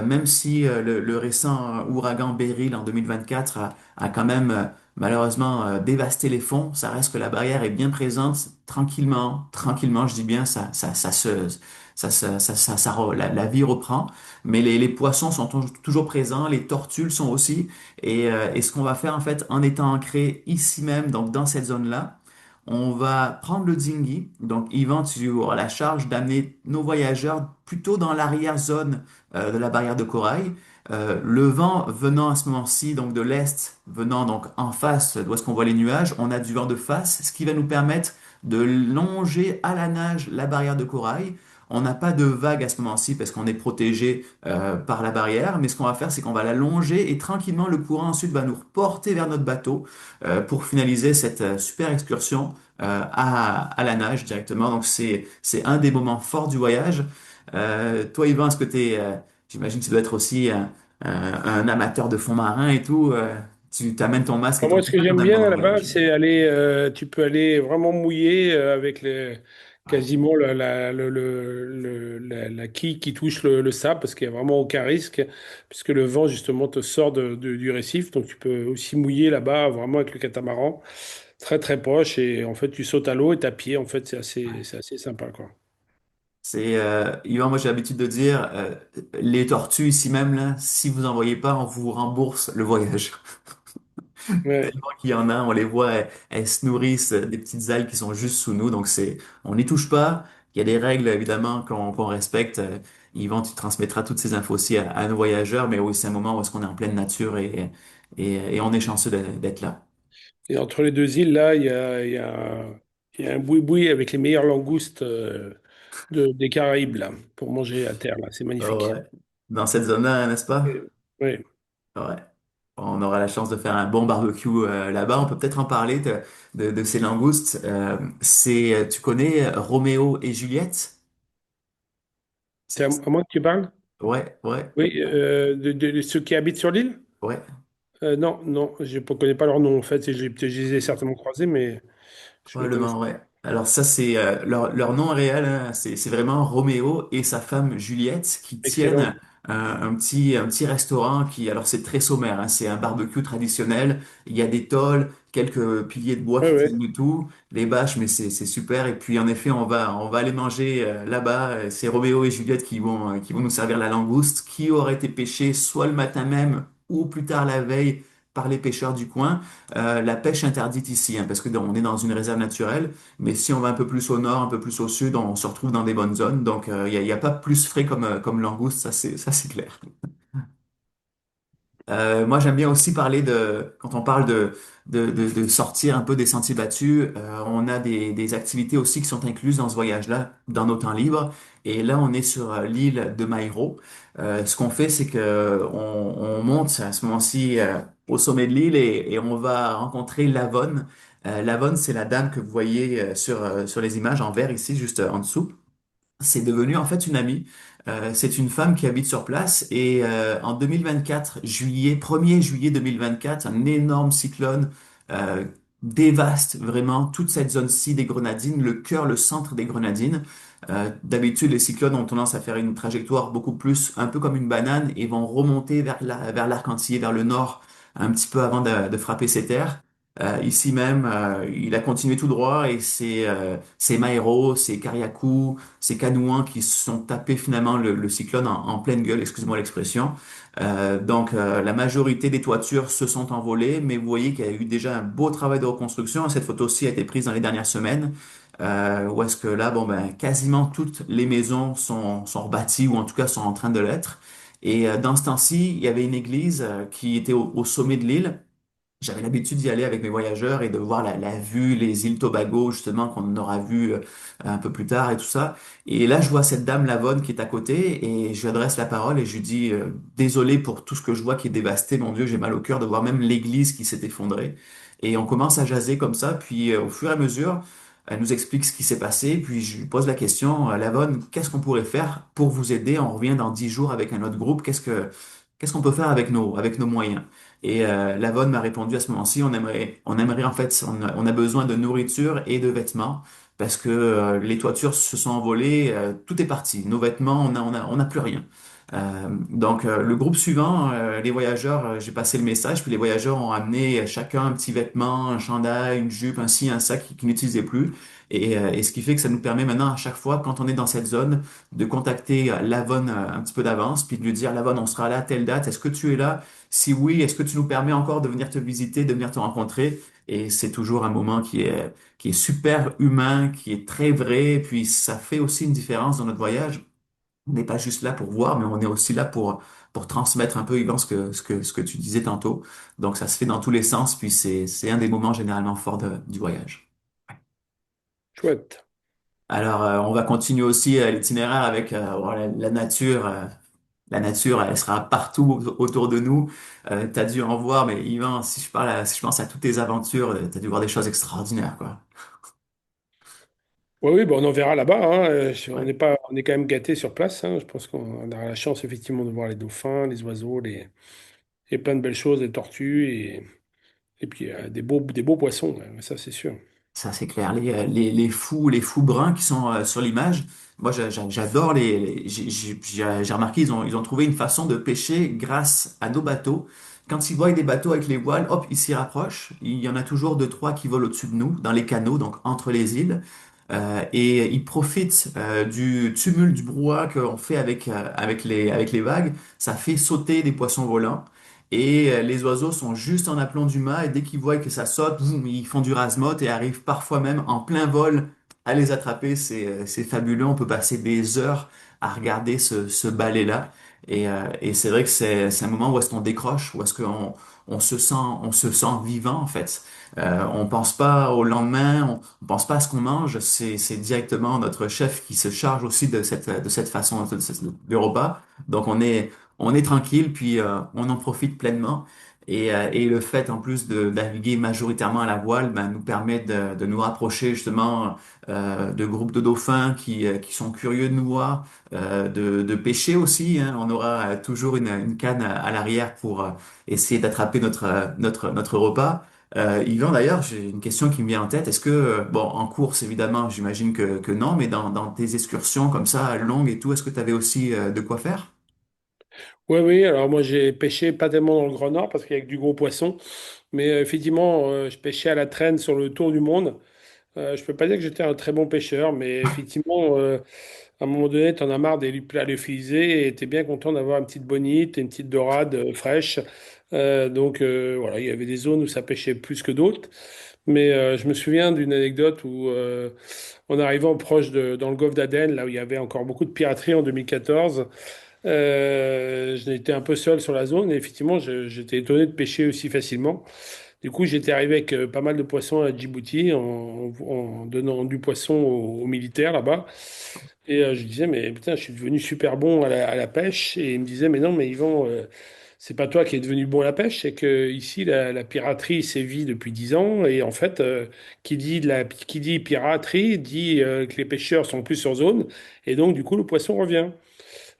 Speaker 1: même si le récent ouragan Beryl en 2024 a quand même malheureusement dévasté les fonds. Ça reste que la barrière est bien présente, tranquillement, tranquillement, je dis bien, la vie reprend. Mais les poissons sont toujours présents, les tortues le sont aussi. Et ce qu'on va faire en fait en étant ancré ici même, donc dans cette zone-là, on va prendre le dinghy. Donc Yvan, tu auras la charge d'amener nos voyageurs plutôt dans l'arrière-zone de la barrière de corail. Le vent venant à ce moment-ci, donc de l'est, venant donc en face d'où est-ce qu'on voit les nuages, on a du vent de face, ce qui va nous permettre de longer à la nage la barrière de corail. On n'a pas de vague à ce moment-ci parce qu'on est protégé par la barrière, mais ce qu'on va faire, c'est qu'on va la longer et tranquillement le courant ensuite va nous reporter vers notre bateau pour finaliser cette super excursion à la nage directement. Donc c'est un des moments forts du voyage. Toi, Yvan, est-ce que j'imagine que tu dois être aussi un amateur de fond marin et tout. Tu t'amènes ton masque et
Speaker 2: Alors
Speaker 1: ton
Speaker 2: moi, ce que
Speaker 1: casque
Speaker 2: j'aime
Speaker 1: pendant
Speaker 2: bien
Speaker 1: le
Speaker 2: là-bas,
Speaker 1: voyage.
Speaker 2: c'est aller, tu peux aller vraiment mouiller avec
Speaker 1: Ouais.
Speaker 2: quasiment la quille qui touche le sable, parce qu'il n'y a vraiment aucun risque, puisque le vent justement te sort du récif. Donc tu peux aussi mouiller là-bas, vraiment avec le catamaran, très très proche. Et en fait, tu sautes à l'eau et t'as pied. En fait, c'est assez sympa, quoi.
Speaker 1: Yvan, moi j'ai l'habitude de dire, les tortues ici même, là, si vous en voyez pas, on vous rembourse le voyage.
Speaker 2: Ouais.
Speaker 1: Tellement qu'il y en a, on les voit, elles se nourrissent des petites algues qui sont juste sous nous, donc on n'y touche pas. Il y a des règles évidemment qu'on respecte. Yvan, tu transmettras toutes ces infos aussi à nos voyageurs, mais oui, c'est un moment où est-ce qu'on est en pleine nature et on est chanceux d'être là.
Speaker 2: Et entre les deux îles, là, il y a un boui-boui avec les meilleures langoustes des Caraïbes, là, pour manger à terre, là. C'est
Speaker 1: Oh,
Speaker 2: magnifique.
Speaker 1: ouais. Dans cette zone-là, n'est-ce pas?
Speaker 2: Oui.
Speaker 1: Ouais. On aura la chance de faire un bon barbecue là-bas. On peut peut-être en parler de ces langoustes. Tu connais Roméo et Juliette?
Speaker 2: C'est à moi que tu parles?
Speaker 1: Ouais, ouais,
Speaker 2: Oui, de ceux qui habitent sur l'île?
Speaker 1: ouais.
Speaker 2: Non, non, je ne connais pas leur nom, en fait. Je les ai certainement croisés, mais je ne connais
Speaker 1: Probablement, ouais. Alors ça, c'est leur nom réel, hein, c'est vraiment Roméo et sa femme Juliette qui tiennent
Speaker 2: excellent.
Speaker 1: un petit restaurant qui, alors c'est très sommaire, hein, c'est un barbecue traditionnel. Il y a des tôles, quelques piliers de bois
Speaker 2: Oui,
Speaker 1: qui
Speaker 2: oui.
Speaker 1: tiennent le tout, les bâches, mais c'est super. Et puis en effet, on va aller manger là-bas. C'est Roméo et Juliette qui vont nous servir la langouste qui aurait été pêchée soit le matin même ou plus tard la veille par les pêcheurs du coin. La pêche interdite ici, hein, parce que on est dans une réserve naturelle, mais si on va un peu plus au nord, un peu plus au sud, on se retrouve dans des bonnes zones. Donc, il y a pas plus frais comme langouste, ça c'est clair. Moi, j'aime bien aussi parler quand on parle de sortir un peu des sentiers battus, on a des activités aussi qui sont incluses dans ce voyage-là, dans nos temps libres. Et là, on est sur l'île de Maïro. Ce qu'on fait, c'est que on monte à ce moment-ci au sommet de l'île et on va rencontrer Lavonne. Lavonne, c'est la dame que vous voyez sur les images en vert ici, juste en dessous. C'est devenu en fait une amie. C'est une femme qui habite sur place et en 2024, juillet, 1er juillet 2024, un énorme cyclone euh, dévaste vraiment toute cette zone-ci des Grenadines, le cœur, le centre des Grenadines. D'habitude, les cyclones ont tendance à faire une trajectoire beaucoup plus, un peu comme une banane et vont remonter vers l'arc entier, vers le nord, un petit peu avant de frapper ces terres. Ici même, il a continué tout droit et c'est Maero, c'est Kariakou, ces Canouans qui se sont tapés finalement le cyclone en pleine gueule, excuse-moi l'expression. La majorité des toitures se sont envolées, mais vous voyez qu'il y a eu déjà un beau travail de reconstruction. Cette photo-ci a été prise dans les dernières semaines, où est-ce que là, bon ben, quasiment toutes les maisons sont rebâties ou en tout cas sont en train de l'être. Et dans ce temps-ci, il y avait une église qui était au sommet de l'île. J'avais l'habitude d'y aller avec mes voyageurs et de voir la vue, les îles Tobago, justement, qu'on aura vu un peu plus tard et tout ça. Et là, je vois cette dame Lavonne qui est à côté et je lui adresse la parole et je lui dis, désolé pour tout ce que je vois qui est dévasté. Mon Dieu, j'ai mal au cœur de voir même l'église qui s'est effondrée. Et on commence à jaser comme ça. Puis, au fur et à mesure, elle nous explique ce qui s'est passé. Puis, je lui pose la question, Lavonne, qu'est-ce qu'on pourrait faire pour vous aider? On revient dans 10 jours avec un autre groupe. Qu'est-ce qu'on peut faire avec avec nos moyens? Et Lavonne m'a répondu à ce moment-ci, on aimerait en fait, on a besoin de nourriture et de vêtements parce que les toitures se sont envolées, tout est parti. Nos vêtements, on n'a plus rien. Donc le groupe suivant, les voyageurs, j'ai passé le message, puis les voyageurs ont amené chacun un petit vêtement, un chandail, une jupe, un ci, un ça qu'ils n'utilisaient plus. Et ce qui fait que ça nous permet maintenant à chaque fois, quand on est dans cette zone, de contacter Lavonne un petit peu d'avance, puis de lui dire, Lavonne, on sera là à telle date, est-ce que tu es là? Si oui, est-ce que tu nous permets encore de venir te visiter, de venir te rencontrer? Et c'est toujours un moment qui est super humain, qui est très vrai, puis ça fait aussi une différence dans notre voyage. On n'est pas juste là pour voir, mais on est aussi là pour transmettre un peu, Yvan, ce que tu disais tantôt. Donc, ça se fait dans tous les sens, puis c'est un des moments généralement forts du voyage.
Speaker 2: Chouette.
Speaker 1: Alors, on va continuer aussi l'itinéraire avec voilà, la nature. La nature, elle sera partout autour de nous. T'as dû en voir, mais Yvan, si je pense à toutes tes aventures, t'as dû voir des choses extraordinaires, quoi.
Speaker 2: Oui, oui, bon, on en verra là-bas, hein. On
Speaker 1: Ouais.
Speaker 2: n'est pas, on est quand même gâté sur place, hein. Je pense qu'on aura la chance effectivement de voir les dauphins, les oiseaux, et plein de belles choses, les tortues et puis des beaux poissons, ouais, ça c'est sûr.
Speaker 1: Ça, c'est clair. Les fous bruns qui sont sur l'image, moi, j'adore j'ai remarqué, ils ont trouvé une façon de pêcher grâce à nos bateaux. Quand ils voient des bateaux avec les voiles, hop, ils s'y rapprochent. Il y en a toujours deux, trois qui volent au-dessus de nous, dans les canaux, donc entre les îles. Et ils profitent du tumulte du brouhaha qu'on fait avec les vagues. Ça fait sauter des poissons volants. Et les oiseaux sont juste en aplomb du mât et dès qu'ils voient que ça saute, boum, ils font du rase-motte et arrivent parfois même en plein vol à les attraper. C'est fabuleux. On peut passer des heures à regarder ce balai-là. Et c'est vrai que c'est un moment où est-ce qu'on décroche, où est-ce on se sent vivant en fait. On pense pas au lendemain, on pense pas à ce qu'on mange. C'est directement notre chef qui se charge aussi de cette façon de repas. Donc on est tranquille, puis on en profite pleinement. Et le fait en plus de naviguer majoritairement à la voile, ben, nous permet de nous rapprocher justement de groupes de dauphins qui sont curieux de nous voir, de pêcher aussi. Hein. On aura toujours une canne à l'arrière pour essayer d'attraper notre repas. Yvan, d'ailleurs, j'ai une question qui me vient en tête. Est-ce que, bon, en course, évidemment, j'imagine que non, mais dans tes excursions comme ça, longues et tout, est-ce que tu avais aussi de quoi faire?
Speaker 2: Oui, oui, alors moi j'ai pêché pas tellement dans le Grand Nord parce qu'il y a que du gros poisson, mais effectivement je pêchais à la traîne sur le tour du monde. Je peux pas dire que j'étais un très bon pêcheur, mais effectivement à un moment donné t'en as marre des plats lyophilisés et t'es bien content d'avoir une petite bonite et une petite dorade fraîche. Donc voilà, il y avait des zones où ça pêchait plus que d'autres, mais je me souviens d'une anecdote où en arrivant proche dans le golfe d'Aden, là où il y avait encore beaucoup de piraterie en 2014. J'étais un peu seul sur la zone et effectivement, j'étais étonné de pêcher aussi facilement. Du coup, j'étais arrivé avec pas mal de poissons à Djibouti en donnant du poisson aux militaires là-bas. Et je disais, mais putain, je suis devenu super bon à la pêche. Et il me disait, mais non, mais Yvan, c'est pas toi qui es devenu bon à la pêche, c'est que ici, la piraterie sévit depuis 10 ans. Et en fait, qui dit piraterie dit que les pêcheurs sont plus sur zone. Et donc, du coup, le poisson revient.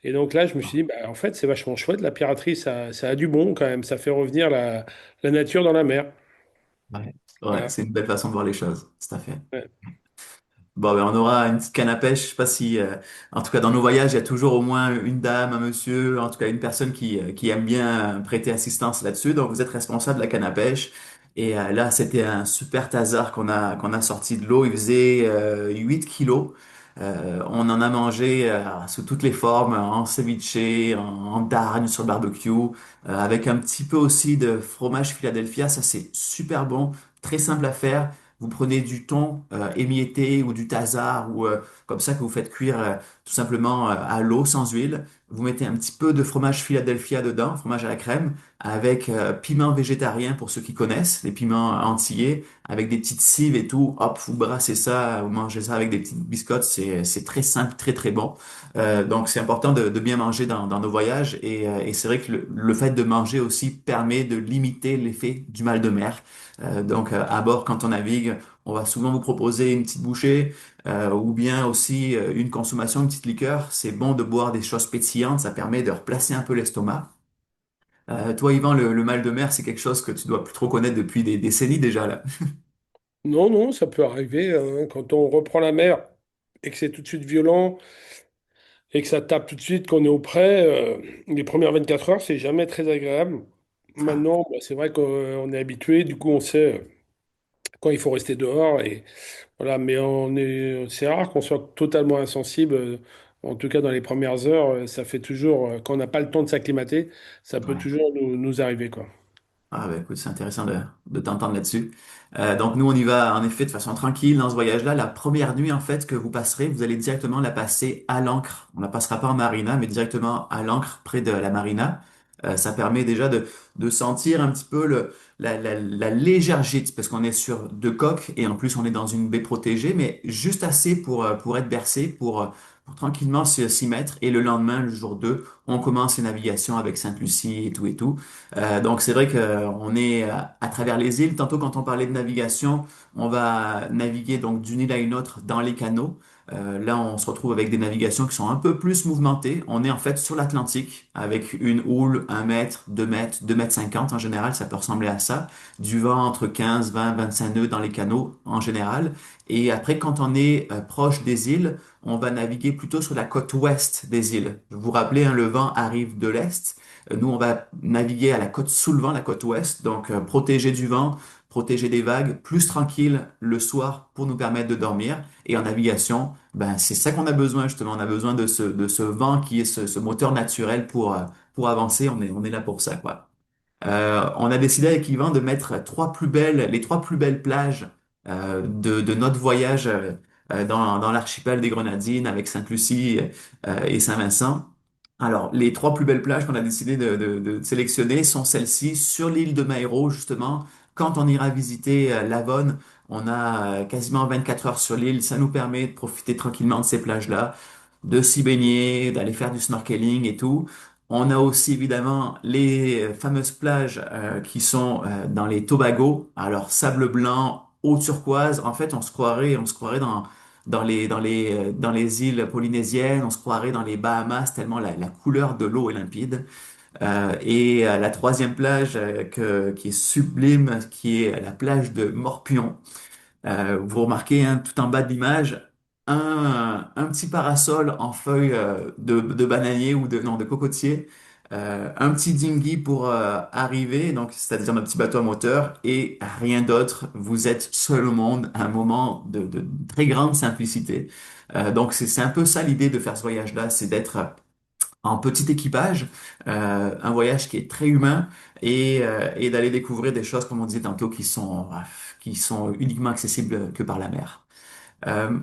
Speaker 2: Et donc là, je me suis dit, bah, en fait, c'est vachement chouette. La piraterie, ça a du bon quand même. Ça fait revenir la nature dans la mer.
Speaker 1: Ouais, ouais,
Speaker 2: Voilà.
Speaker 1: c'est une belle façon de voir les choses, tout à fait.
Speaker 2: Ouais.
Speaker 1: Bon, ben, on aura une petite canne à pêche. Je sais pas si, en tout cas, dans nos voyages, il y a toujours au moins une dame, un monsieur, en tout cas, une personne qui aime bien prêter assistance là-dessus. Donc, vous êtes responsable de la canne à pêche. Et là, c'était un super tasar qu'on a sorti de l'eau. Il faisait 8 kilos. On en a mangé sous toutes les formes, en ceviche, en dargne sur le barbecue, avec un petit peu aussi de fromage Philadelphia. Ça, c'est super bon, très simple à faire. Vous prenez du thon émietté ou du tasar ou comme ça que vous faites cuire tout simplement à l'eau sans huile. Vous mettez un petit peu de fromage Philadelphia dedans, fromage à la crème, avec piment végétarien pour ceux qui connaissent, les piments antillais, avec des petites cives et tout. Hop, vous brassez ça, vous mangez ça avec des petites biscottes. C'est très simple, très très bon. Donc c'est important de bien manger dans nos voyages et c'est vrai que le fait de manger aussi permet de limiter l'effet du mal de mer. Donc, à bord, quand on navigue, on va souvent vous proposer une petite bouchée ou bien aussi une consommation, une petite liqueur. C'est bon de boire des choses pétillantes, ça permet de replacer un peu l'estomac. Toi, Yvan, le mal de mer, c'est quelque chose que tu dois plus trop connaître depuis des décennies déjà, là.
Speaker 2: Non, non, ça peut arriver hein, quand on reprend la mer et que c'est tout de suite violent et que ça tape tout de suite, qu'on est auprès. Les premières 24 heures, c'est jamais très agréable.
Speaker 1: Ah,
Speaker 2: Maintenant, bah, c'est vrai qu'on est habitué, du coup, on sait quand il faut rester dehors et voilà. Mais c'est rare qu'on soit totalement insensible. En tout cas, dans les premières heures, ça fait toujours, quand on n'a pas le temps de s'acclimater, ça peut
Speaker 1: ouais.
Speaker 2: toujours nous arriver, quoi.
Speaker 1: Ah, bah, écoute, c'est intéressant de t'entendre là-dessus. Donc, nous, on y va, en effet, de façon tranquille dans ce voyage-là. La première nuit, en fait, que vous passerez, vous allez directement la passer à l'ancre. On la passera pas en marina, mais directement à l'ancre, près de la marina. Ça permet déjà de sentir un petit peu la légère gîte, parce qu'on est sur deux coques, et en plus, on est dans une baie protégée, mais juste assez pour être bercé, pour tranquillement s'y mettre. Et le lendemain, le jour 2, on commence les navigations avec Sainte-Lucie et tout et tout. Donc c'est vrai qu'on est à travers les îles. Tantôt quand on parlait de navigation, on va naviguer donc d'une île à une autre dans les canaux. Là, on se retrouve avec des navigations qui sont un peu plus mouvementées. On est en fait sur l'Atlantique avec une houle 1 mètre, 2 mètres, 2 mètres 50 en général, ça peut ressembler à ça. Du vent entre 15, 20, 25 nœuds dans les canaux en général. Et après, quand on est proche des îles, on va naviguer plutôt sur la côte ouest des îles. Vous vous rappelez, hein, le vent arrive de l'est. Nous, on va naviguer à la côte sous le vent, la côte ouest, donc protégé du vent, protégé des vagues, plus tranquille le soir pour nous permettre de dormir. Et en navigation, ben, c'est ça qu'on a besoin justement. On a besoin de ce vent qui est ce moteur naturel pour avancer. On est là pour ça, quoi. On a décidé avec Yvan de mettre les trois plus belles plages de notre voyage dans l'archipel des Grenadines avec Sainte-Lucie et Saint-Vincent. Alors, les trois plus belles plages qu'on a décidé de sélectionner sont celles-ci sur l'île de Mairo, justement. Quand on ira visiter Lavone, on a quasiment 24 heures sur l'île. Ça nous permet de profiter tranquillement de ces plages-là, de s'y baigner, d'aller faire du snorkeling et tout. On a aussi évidemment les fameuses plages qui sont dans les Tobago. Alors, sable blanc, eau turquoise. En fait, on se croirait dans les îles polynésiennes, on se croirait dans les Bahamas tellement la couleur de l'eau est limpide. La troisième plage qui est sublime, qui est la plage de Morpion. Vous remarquez hein, tout en bas de l'image un petit parasol en feuilles de bananier ou non, de cocotier, un petit dinghy pour arriver, donc c'est-à-dire notre petit bateau à moteur, et rien d'autre. Vous êtes seul au monde, un moment de très grande simplicité. Donc c'est un peu ça l'idée de faire ce voyage-là, c'est d'être en petit équipage, un voyage qui est très humain et d'aller découvrir des choses, comme on disait tantôt, qui sont uniquement accessibles que par la mer.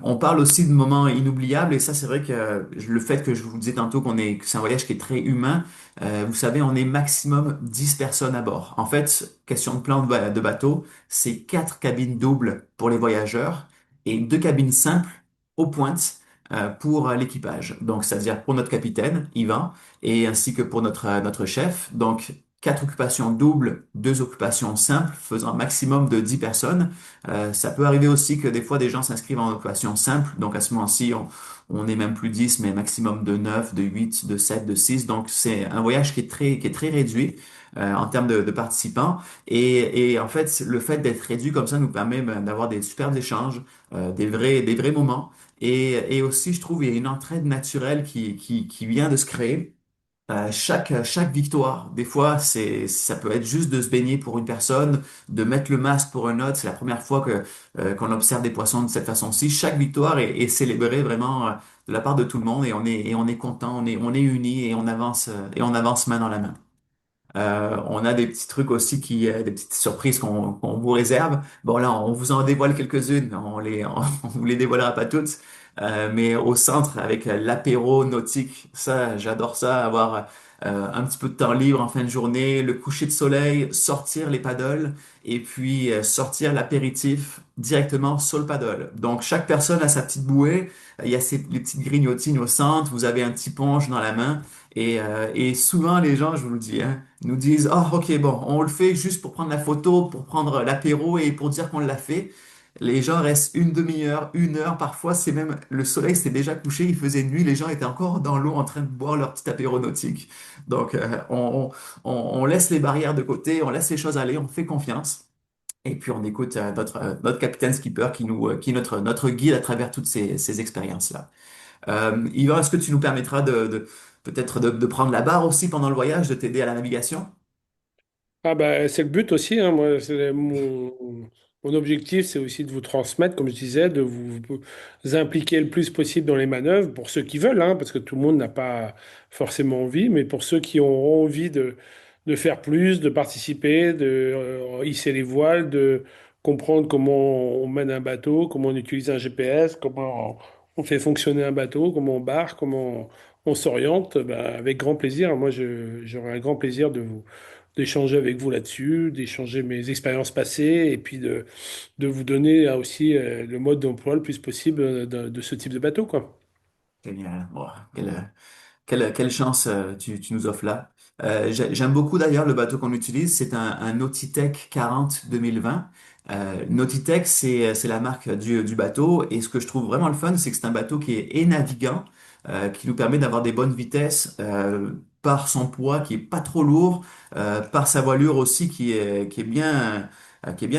Speaker 1: On parle aussi de moments inoubliables et ça c'est vrai que le fait que je vous disais tantôt que c'est un voyage qui est très humain, vous savez on est maximum 10 personnes à bord. En fait, question de plan de bateau, c'est 4 cabines doubles pour les voyageurs et 2 cabines simples aux pointes pour l'équipage. Donc c'est-à-dire pour notre capitaine Yvan et ainsi que pour notre chef. Donc 4 occupations doubles, 2 occupations simples, faisant un maximum de 10 personnes. Ça peut arriver aussi que des fois des gens s'inscrivent en occupation simple, donc à ce moment-ci, on est même plus 10, mais maximum de 9, de 8, de 7, de 6. Donc c'est un voyage qui est très réduit en termes de participants. Et en fait, le fait d'être réduit comme ça nous permet ben, d'avoir des superbes échanges, des vrais moments. Et aussi, je trouve, il y a une entraide naturelle qui vient de se créer chaque victoire, des fois, ça peut être juste de se baigner pour une personne, de mettre le masque pour un autre. C'est la première fois qu'on observe des poissons de cette façon-ci. Chaque victoire est célébrée vraiment de la part de tout le monde et on est content, on est unis et on avance main dans la main. On a des petits trucs aussi des petites surprises qu'on vous réserve. Bon là, on vous en dévoile quelques-unes, on vous les dévoilera pas toutes. Mais au centre, avec l'apéro nautique, ça, j'adore ça, avoir un petit peu de temps libre en fin de journée, le coucher de soleil, sortir les paddles et puis sortir l'apéritif directement sur le paddle. Donc chaque personne a sa petite bouée, il y a les petites grignotines au centre, vous avez un petit punch dans la main. Et souvent, les gens, je vous le dis, hein, nous disent, oh, ok, bon, on le fait juste pour prendre la photo, pour prendre l'apéro et pour dire qu'on l'a fait. Les gens restent une demi-heure, une heure, parfois c'est même le soleil s'est déjà couché, il faisait nuit, les gens étaient encore dans l'eau en train de boire leur petit apéro nautique. Donc on laisse les barrières de côté, on laisse les choses aller, on fait confiance. Et puis on écoute notre capitaine skipper qui est notre guide à travers toutes ces expériences-là. Yvan, est-ce que tu nous permettras peut-être de prendre la barre aussi pendant le voyage, de t'aider à la navigation?
Speaker 2: Ah bah, c'est le but aussi, hein. Moi, mon objectif, c'est aussi de vous transmettre, comme je disais, de vous impliquer le plus possible dans les manœuvres, pour ceux qui veulent, hein, parce que tout le monde n'a pas forcément envie, mais pour ceux qui ont envie de faire plus, de participer, de hisser les voiles, de comprendre comment on mène un bateau, comment on utilise un GPS, comment on fait fonctionner un bateau, comment on barre, comment on s'oriente, bah, avec grand plaisir. Moi, j'aurai un grand plaisir d'échanger avec vous là-dessus, d'échanger mes expériences passées et puis de vous donner aussi le mode d'emploi le plus possible de ce type de bateau, quoi.
Speaker 1: Génial. Bon, quelle chance tu nous offres là. J'aime beaucoup d'ailleurs le bateau qu'on utilise. C'est un Nautitech 40 2020. Nautitech, c'est la marque du bateau. Et ce que je trouve vraiment le fun, c'est que c'est un bateau qui est navigant, qui nous permet d'avoir des bonnes vitesses par son poids qui est pas trop lourd, par sa voilure aussi qui est bien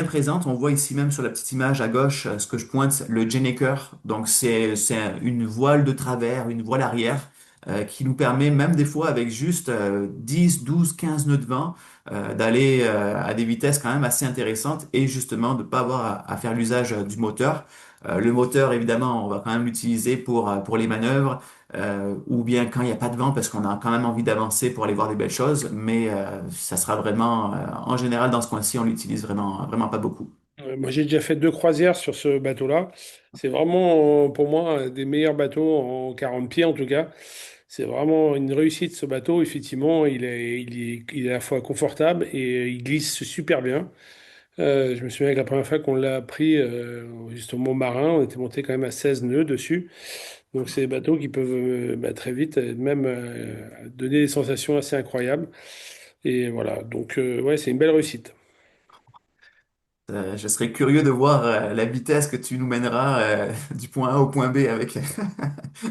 Speaker 1: présente. On voit ici même sur la petite image à gauche, ce que je pointe, le Gennaker. Donc c'est une voile de travers, une voile arrière qui nous permet même des fois avec juste 10, 12, 15 nœuds de vent d'aller à des vitesses quand même assez intéressantes et justement de ne pas avoir à faire l'usage du moteur. Le moteur, évidemment, on va quand même l'utiliser pour les manœuvres ou bien quand il n'y a pas de vent parce qu'on a quand même envie d'avancer pour aller voir des belles choses, mais ça sera vraiment, en général, dans ce coin-ci, on l'utilise vraiment pas beaucoup.
Speaker 2: Moi, j'ai déjà fait 2 croisières sur ce bateau-là. C'est vraiment, pour moi, un des meilleurs bateaux en 40 pieds, en tout cas. C'est vraiment une réussite, ce bateau. Effectivement, il est à la fois confortable et il glisse super bien. Je me souviens que la première fois qu'on l'a pris juste au Mont-Marin, on était monté quand même à 16 nœuds dessus. Donc, c'est des bateaux qui peuvent bah, très vite même donner des sensations assez incroyables. Et voilà, donc ouais, c'est une belle réussite.
Speaker 1: Je serais curieux de voir la vitesse que tu nous mèneras du point A au point B avec,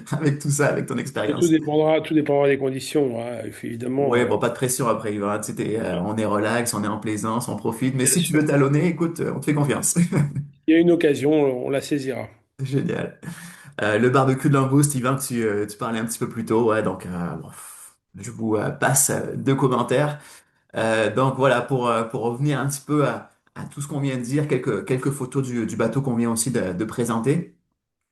Speaker 1: avec tout ça, avec ton
Speaker 2: Et
Speaker 1: expérience.
Speaker 2: tout dépendra des conditions, hein. Évidemment,
Speaker 1: Ouais, bon, pas de pression après, Yvan. Tu sais, on est relax, on est en plaisance, on profite. Mais
Speaker 2: bien
Speaker 1: si tu veux
Speaker 2: sûr.
Speaker 1: talonner, écoute, on te fait confiance.
Speaker 2: Il y a une occasion, on la saisira.
Speaker 1: Génial. Le barbecue de langouste, Yvan, que tu parlais un petit peu plus tôt. Ouais, donc, bon, je vous passe deux commentaires. Donc voilà, pour revenir un petit peu à tout ce qu'on vient de dire, quelques photos du bateau qu'on vient aussi de présenter,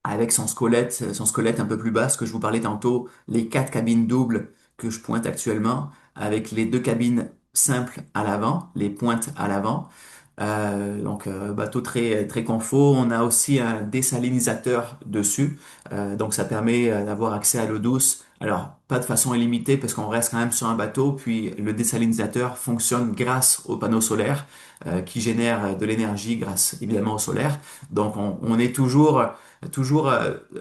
Speaker 1: avec son squelette un peu plus bas, ce que je vous parlais tantôt, les quatre cabines doubles que je pointe actuellement, avec les deux cabines simples à l'avant, les pointes à l'avant. Bateau très confort. On a aussi un désalinisateur dessus, donc ça permet d'avoir accès à l'eau douce. Alors pas de façon illimitée parce qu'on reste quand même sur un bateau. Puis le désalinisateur fonctionne grâce aux panneaux solaires qui génèrent de l'énergie grâce évidemment au solaire. Donc on est toujours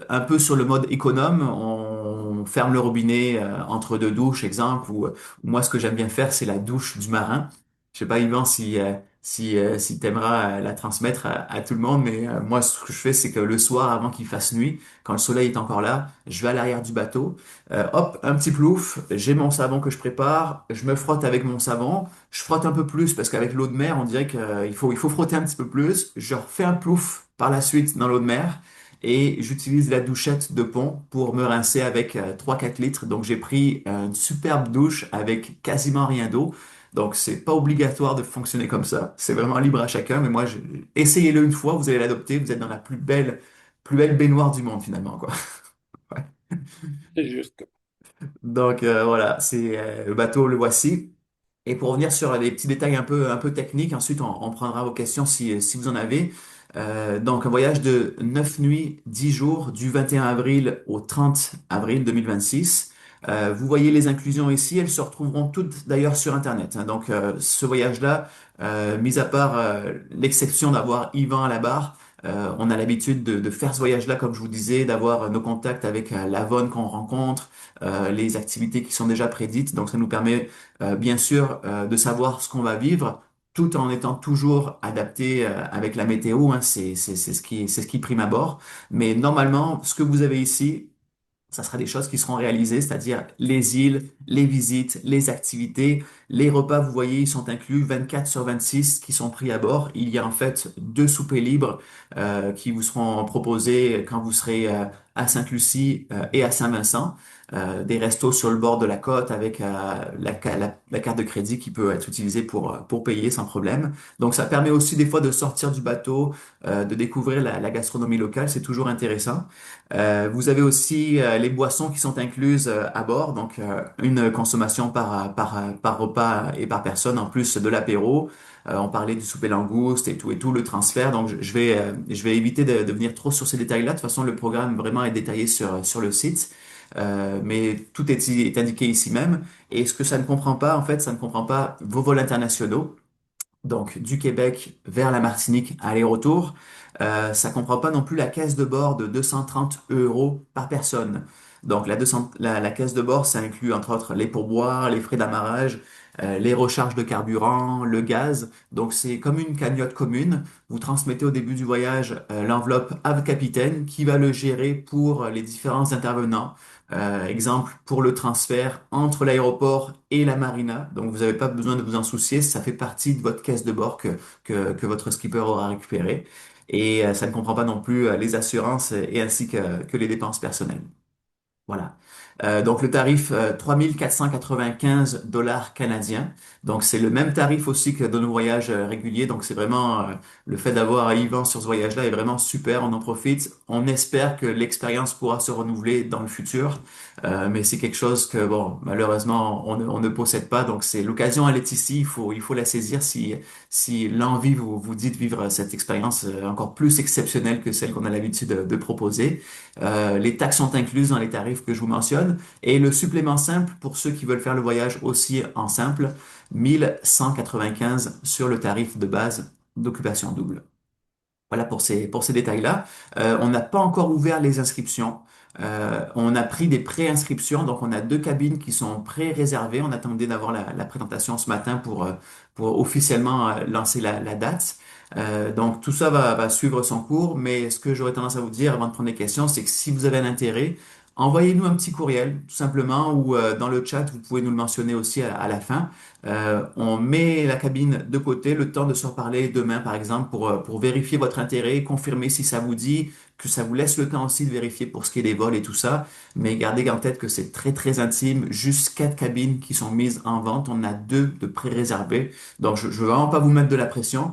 Speaker 1: un peu sur le mode économe. On ferme le robinet entre deux douches, exemple. Ou moi ce que j'aime bien faire c'est la douche du marin. Je sais pas Yvan si t'aimeras la transmettre à tout le monde, mais moi, ce que je fais, c'est que le soir, avant qu'il fasse nuit, quand le soleil est encore là, je vais à l'arrière du bateau, hop, un petit plouf, j'ai mon savon que je prépare, je me frotte avec mon savon, je frotte un peu plus parce qu'avec l'eau de mer, on dirait qu'il faut frotter un petit peu plus, je refais un plouf par la suite dans l'eau de mer. Et j'utilise la douchette de pont pour me rincer avec 3-4 litres. Donc j'ai pris une superbe douche avec quasiment rien d'eau. Donc, c'est pas obligatoire de fonctionner comme ça. C'est vraiment libre à chacun. Mais moi, essayez-le une fois, vous allez l'adopter. Vous êtes dans la plus belle baignoire du monde, finalement, quoi. Ouais.
Speaker 2: C'est juste.
Speaker 1: Donc, voilà, c'est le bateau, le voici. Et pour revenir sur les petits détails un peu techniques, ensuite, on prendra vos questions si vous en avez. Donc, un voyage de 9 nuits, 10 jours, du 21 avril au 30 avril 2026. Vous voyez les inclusions ici, elles se retrouveront toutes d'ailleurs sur Internet, hein. Donc, ce voyage-là, mis à part l'exception d'avoir Yvan à la barre, on a l'habitude de faire ce voyage-là, comme je vous disais, d'avoir nos contacts avec l'Avon qu'on rencontre, les activités qui sont déjà prédites. Donc, ça nous permet bien sûr de savoir ce qu'on va vivre tout en étant toujours adapté avec la météo, hein, c'est ce qui prime à bord. Mais normalement, ce que vous avez ici, ça sera des choses qui seront réalisées, c'est-à-dire les îles, les visites, les activités, les repas, vous voyez, ils sont inclus 24 sur 26 qui sont pris à bord. Il y a en fait deux soupers libres qui vous seront proposés quand vous serez à Sainte-Lucie et à Saint-Vincent. Des restos sur le bord de la côte avec la carte de crédit qui peut être utilisée pour payer sans problème. Donc ça permet aussi des fois de sortir du bateau, de découvrir la gastronomie locale, c'est toujours intéressant. Vous avez aussi les boissons qui sont incluses à bord, donc une consommation par repas et par personne, en plus de l'apéro. On parlait du souper langouste et tout, le transfert. Donc je vais éviter de venir trop sur ces détails-là. De toute façon, le programme vraiment est détaillé sur le site. Mais tout est indiqué ici même. Et ce que ça ne comprend pas, en fait, ça ne comprend pas vos vols internationaux donc du Québec vers la Martinique aller-retour. Ça comprend pas non plus la caisse de bord de 230 euros par personne. Donc la caisse de bord, ça inclut entre autres les pourboires, les frais d'amarrage, les recharges de carburant, le gaz. Donc c'est comme une cagnotte commune. Vous transmettez au début du voyage l'enveloppe à votre capitaine qui va le gérer pour les différents intervenants. Exemple pour le transfert entre l'aéroport et la marina. Donc vous n'avez pas besoin de vous en soucier, ça fait partie de votre caisse de bord que votre skipper aura récupéré. Et ça ne comprend pas non plus les assurances et ainsi que les dépenses personnelles. Voilà. Donc le tarif 3 495 $ canadiens. Donc c'est le même tarif aussi que dans nos voyages réguliers. Donc c'est vraiment le fait d'avoir Yvan sur ce voyage-là est vraiment super. On en profite. On espère que l'expérience pourra se renouveler dans le futur. Mais c'est quelque chose que bon malheureusement on ne possède pas. Donc c'est l'occasion elle est ici. Il faut la saisir si l'envie vous dit de vivre cette expérience encore plus exceptionnelle que celle qu'on a l'habitude de proposer. Les taxes sont incluses dans les tarifs que je vous mentionne. Et le supplément simple, pour ceux qui veulent faire le voyage aussi en simple, 1195 sur le tarif de base d'occupation double. Voilà pour ces détails-là. On n'a pas encore ouvert les inscriptions. On a pris des pré-inscriptions, donc on a deux cabines qui sont pré-réservées. On attendait d'avoir la présentation ce matin pour officiellement lancer la date. Donc tout ça va suivre son cours, mais ce que j'aurais tendance à vous dire avant de prendre des questions, c'est que si vous avez un intérêt, envoyez-nous un petit courriel, tout simplement, ou dans le chat, vous pouvez nous le mentionner aussi à la fin. On met la cabine de côté, le temps de se reparler demain, par exemple, pour vérifier votre intérêt, confirmer si ça vous dit, que ça vous laisse le temps aussi de vérifier pour ce qui est des vols et tout ça. Mais gardez en tête que c'est très, très intime. Juste 4 cabines qui sont mises en vente. On a 2 de pré-réservées. Donc, je veux vraiment pas vous mettre de la pression,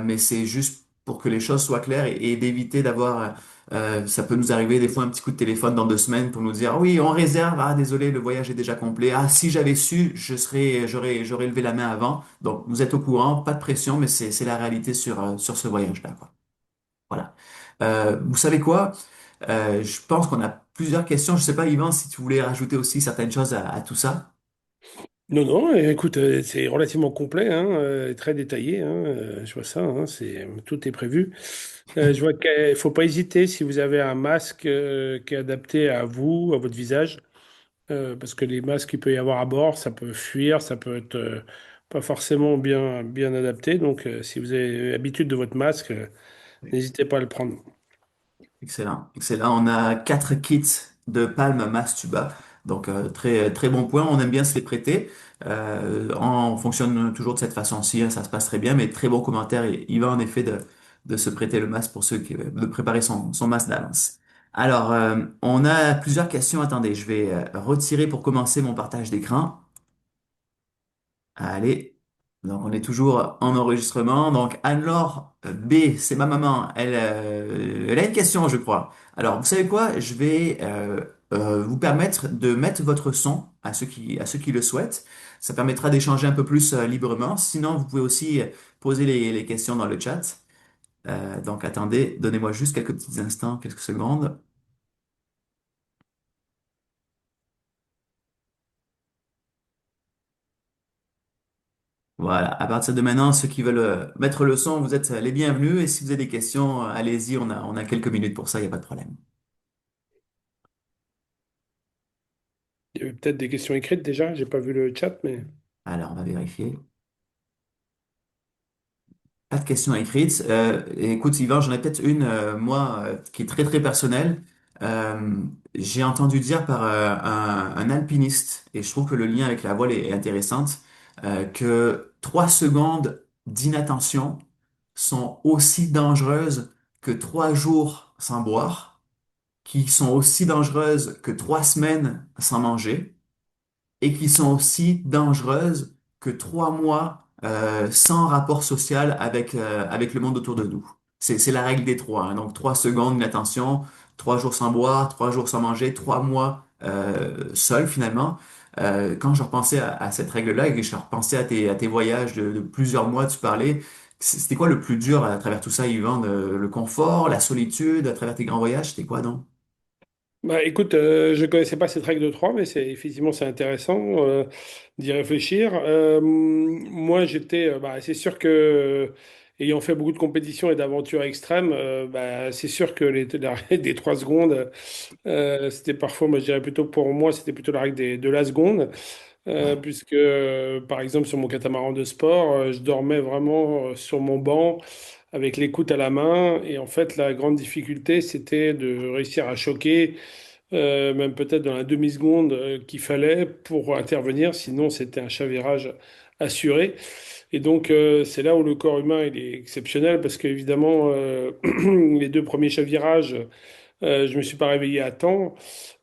Speaker 1: mais c'est juste pour que les choses soient claires et d'éviter d'avoir ça peut nous arriver des fois un petit coup de téléphone dans 2 semaines pour nous dire, ah oui, on réserve, ah désolé, le voyage est déjà complet. Ah, si j'avais su, j'aurais levé la main avant. Donc, vous êtes au courant, pas de pression, mais c'est la réalité sur ce voyage-là, quoi. Voilà. Vous savez quoi? Je pense qu'on a plusieurs questions. Je sais pas, Yvan, si tu voulais rajouter aussi certaines choses à tout ça.
Speaker 2: Non, non, écoute, c'est relativement complet, hein, très détaillé, hein, je vois ça, hein, tout est prévu. Je vois qu'il faut pas hésiter si vous avez un masque qui est adapté à vous, à votre visage, parce que les masques qu'il peut y avoir à bord, ça peut fuir, ça peut être pas forcément bien adapté. Donc, si vous avez l'habitude de votre masque, n'hésitez pas à le prendre.
Speaker 1: Excellent, excellent. On a 4 kits de Palm Mastuba, donc très très bon point. On aime bien se les prêter. On fonctionne toujours de cette façon-ci, hein, ça se passe très bien, mais très bon commentaire. Et il va en effet de se prêter le masque pour ceux qui de préparer son masque d'avance. Alors, on a plusieurs questions. Attendez, je vais retirer pour commencer mon partage d'écran. Allez, donc on est toujours en enregistrement. Donc Anne-Laure B, c'est ma maman. Elle a une question, je crois. Alors, vous savez quoi? Je vais vous permettre de mettre votre son à ceux qui le souhaitent. Ça permettra d'échanger un peu plus librement. Sinon, vous pouvez aussi poser les questions dans le chat. Donc attendez, donnez-moi juste quelques petits instants, quelques secondes. Voilà, à partir de maintenant, ceux qui veulent mettre le son, vous êtes les bienvenus. Et si vous avez des questions, allez-y, on a quelques minutes pour ça, il n'y a pas de problème.
Speaker 2: Il y avait peut-être des questions écrites déjà, j'ai pas vu le chat, mais
Speaker 1: Alors, on va vérifier. Pas de questions écrites. Écoute, Yvan, j'en ai peut-être une, moi, qui est très très personnelle. Euh, j'ai entendu dire par un alpiniste, et je trouve que le lien avec la voile est intéressante, que 3 secondes d'inattention sont aussi dangereuses que 3 jours sans boire, qui sont aussi dangereuses que 3 semaines sans manger et qui sont aussi dangereuses que 3 mois sans rapport social avec le monde autour de nous. C'est la règle des trois, hein. Donc 3 secondes d'inattention, 3 jours sans boire, 3 jours sans manger, 3 mois seul finalement. Quand je repensais à cette règle-là et que je repensais à tes voyages de plusieurs mois, tu parlais, c'était quoi le plus dur à travers tout ça, Yvan? Le confort, la solitude, à travers tes grands voyages, c'était quoi donc?
Speaker 2: Bah, écoute, je connaissais pas cette règle de 3, mais c'est effectivement c'est intéressant d'y réfléchir. Moi, c'est sûr que ayant fait beaucoup de compétitions et d'aventures extrêmes, c'est sûr que la règle des 3 secondes, c'était parfois, moi je dirais plutôt pour moi, c'était plutôt la règle de la seconde,
Speaker 1: Ouais,
Speaker 2: puisque par exemple sur mon catamaran de sport, je dormais vraiment sur mon banc avec l'écoute à la main, et en fait la grande difficulté, c'était de réussir à choquer même peut-être dans la demi-seconde qu'il fallait pour intervenir, sinon c'était un chavirage assuré. Et donc c'est là où le corps humain il est exceptionnel parce qu'évidemment les deux premiers chavirages, je me suis pas réveillé à temps.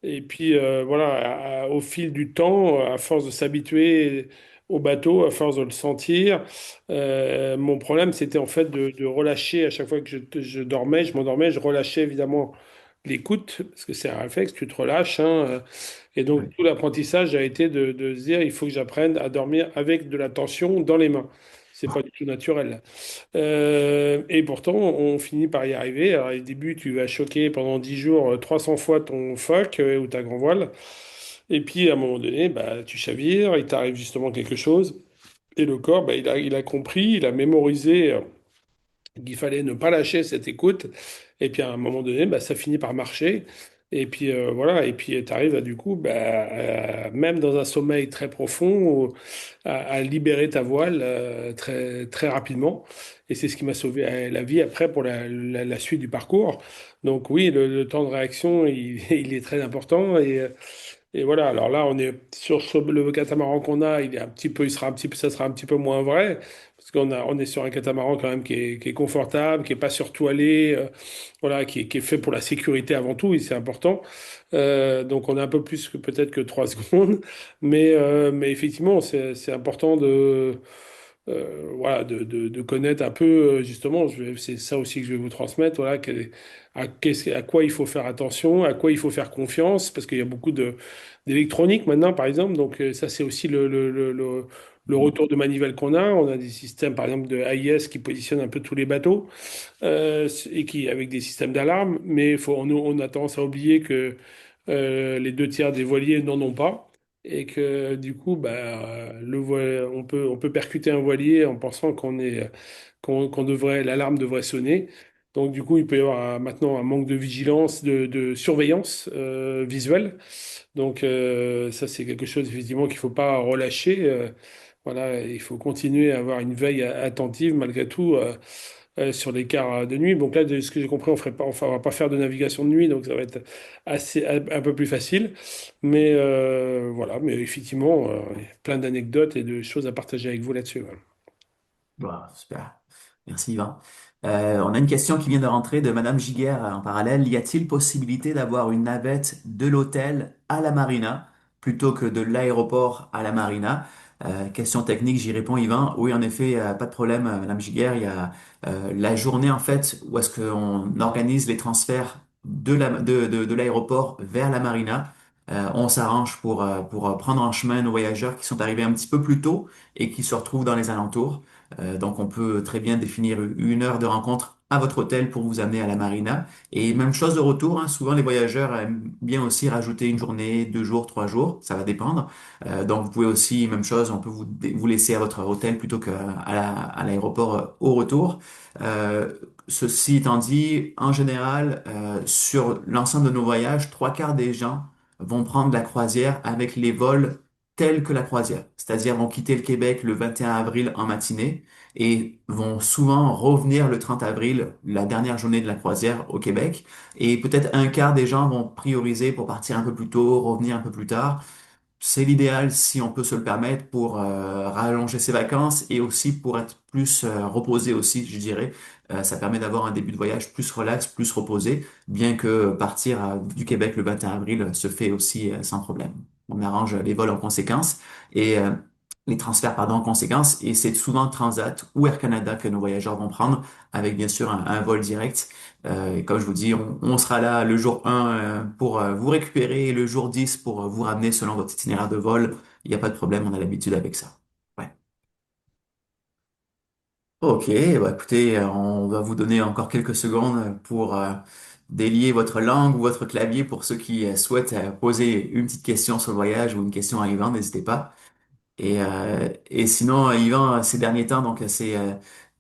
Speaker 2: Et puis voilà, au fil du temps, à force de s'habituer au bateau, à force de le sentir, mon problème c'était en fait de relâcher à chaque fois que je dormais, je m'endormais, je relâchais évidemment l'écoute, parce que c'est un réflexe, tu te relâches, hein, et donc
Speaker 1: ouais,
Speaker 2: tout l'apprentissage a été de se dire, il faut que j'apprenne à dormir avec de la tension dans les mains. C'est pas du tout naturel. Et pourtant, on finit par y arriver. Alors, au début, tu vas choquer pendant 10 jours 300 fois ton phoque ou ta grand voile. Et puis, à un moment donné, bah, tu chavires, il t'arrive justement quelque chose. Et le corps, bah, il a compris, il a mémorisé qu'il fallait ne pas lâcher cette écoute. Et puis à un moment donné, bah, ça finit par marcher. Et puis voilà, et puis tu arrives du coup, même dans un sommeil très profond, à libérer ta voile très, très rapidement. Et c'est ce qui m'a sauvé la vie après pour la suite du parcours. Donc oui, le temps de réaction, il est très important. Et voilà, alors là, on est le catamaran qu'on a, il est un petit peu, il sera un petit peu, ça sera un petit peu moins vrai, parce on est sur un catamaran quand même qui est confortable, qui est pas surtoilé, voilà, qui est fait pour la sécurité avant tout, et c'est important. Donc on a un peu plus que peut-être que 3 secondes, mais effectivement, c'est important de connaître un peu, justement, c'est ça aussi que je vais vous transmettre, voilà, à quoi il faut faire attention, à quoi il faut faire confiance, parce qu'il y a beaucoup d'électronique maintenant, par exemple, donc ça c'est aussi le retour de manivelle qu'on a. On a des systèmes, par exemple, de AIS qui positionnent un peu tous les bateaux, et qui, avec des systèmes d'alarme, mais on a tendance à oublier que les deux tiers des voiliers n'en ont pas. Et que du coup, on peut percuter un voilier en pensant qu'on devrait, l'alarme devrait sonner. Donc du coup, il peut y avoir maintenant un manque de vigilance, de surveillance visuelle. Donc ça, c'est quelque chose effectivement qu'il ne faut pas relâcher. Voilà, il faut continuer à avoir une veille attentive malgré tout sur les quarts de nuit. Donc là, de ce que j'ai compris, on va pas faire de navigation de nuit, donc ça va être un peu plus facile. Mais voilà, mais effectivement, il y a plein d'anecdotes et de choses à partager avec vous là-dessus. Ouais.
Speaker 1: bon, super. Merci, Yvan. On a une question qui vient de rentrer de Madame Giguère en parallèle. Y a-t-il possibilité d'avoir une navette de l'hôtel à la marina plutôt que de l'aéroport à la marina? Question technique, j'y réponds, Yvan. Oui, en effet, pas de problème, Madame Giguère. Il y a la journée, en fait, où est-ce qu'on organise les transferts de l'aéroport vers la marina. On s'arrange pour prendre en chemin nos voyageurs qui sont arrivés un petit peu plus tôt et qui se retrouvent dans les alentours. Donc, on peut très bien définir une heure de rencontre à votre hôtel pour vous amener à la marina. Et même chose de retour, hein. Souvent, les voyageurs aiment bien aussi rajouter une journée, 2 jours, 3 jours. Ça va dépendre. Donc, vous pouvez aussi, même chose, on peut vous laisser à votre hôtel plutôt à l'aéroport au retour. Euh, Ceci étant dit, en général, sur l'ensemble de nos voyages, 3 quarts des gens vont prendre la croisière avec les vols telle que la croisière. C'est-à-dire vont quitter le Québec le 21 avril en matinée et vont souvent revenir le 30 avril, la dernière journée de la croisière au Québec. Et peut-être un quart des gens vont prioriser pour partir un peu plus tôt, revenir un peu plus tard. C'est l'idéal si on peut se le permettre pour rallonger ses vacances et aussi pour être plus reposé aussi, je dirais. Ça permet d'avoir un début de voyage plus relax, plus reposé, bien que partir du Québec le 21 avril se fait aussi sans problème. On arrange les vols en conséquence et les transferts, pardon, en conséquence. Et c'est souvent Transat ou Air Canada que nos voyageurs vont prendre, avec bien sûr un vol direct. Et comme je vous dis, on sera là le jour 1 pour vous récupérer et le jour 10 pour vous ramener selon votre itinéraire de vol. Il n'y a pas de problème, on a l'habitude avec ça. Ouais. Ok, bah écoutez, on va vous donner encore quelques secondes pour délier votre langue ou votre clavier pour ceux qui souhaitent poser une petite question sur le voyage ou une question à Yvan, n'hésitez pas. Et sinon, Yvan, ces derniers temps, donc c'est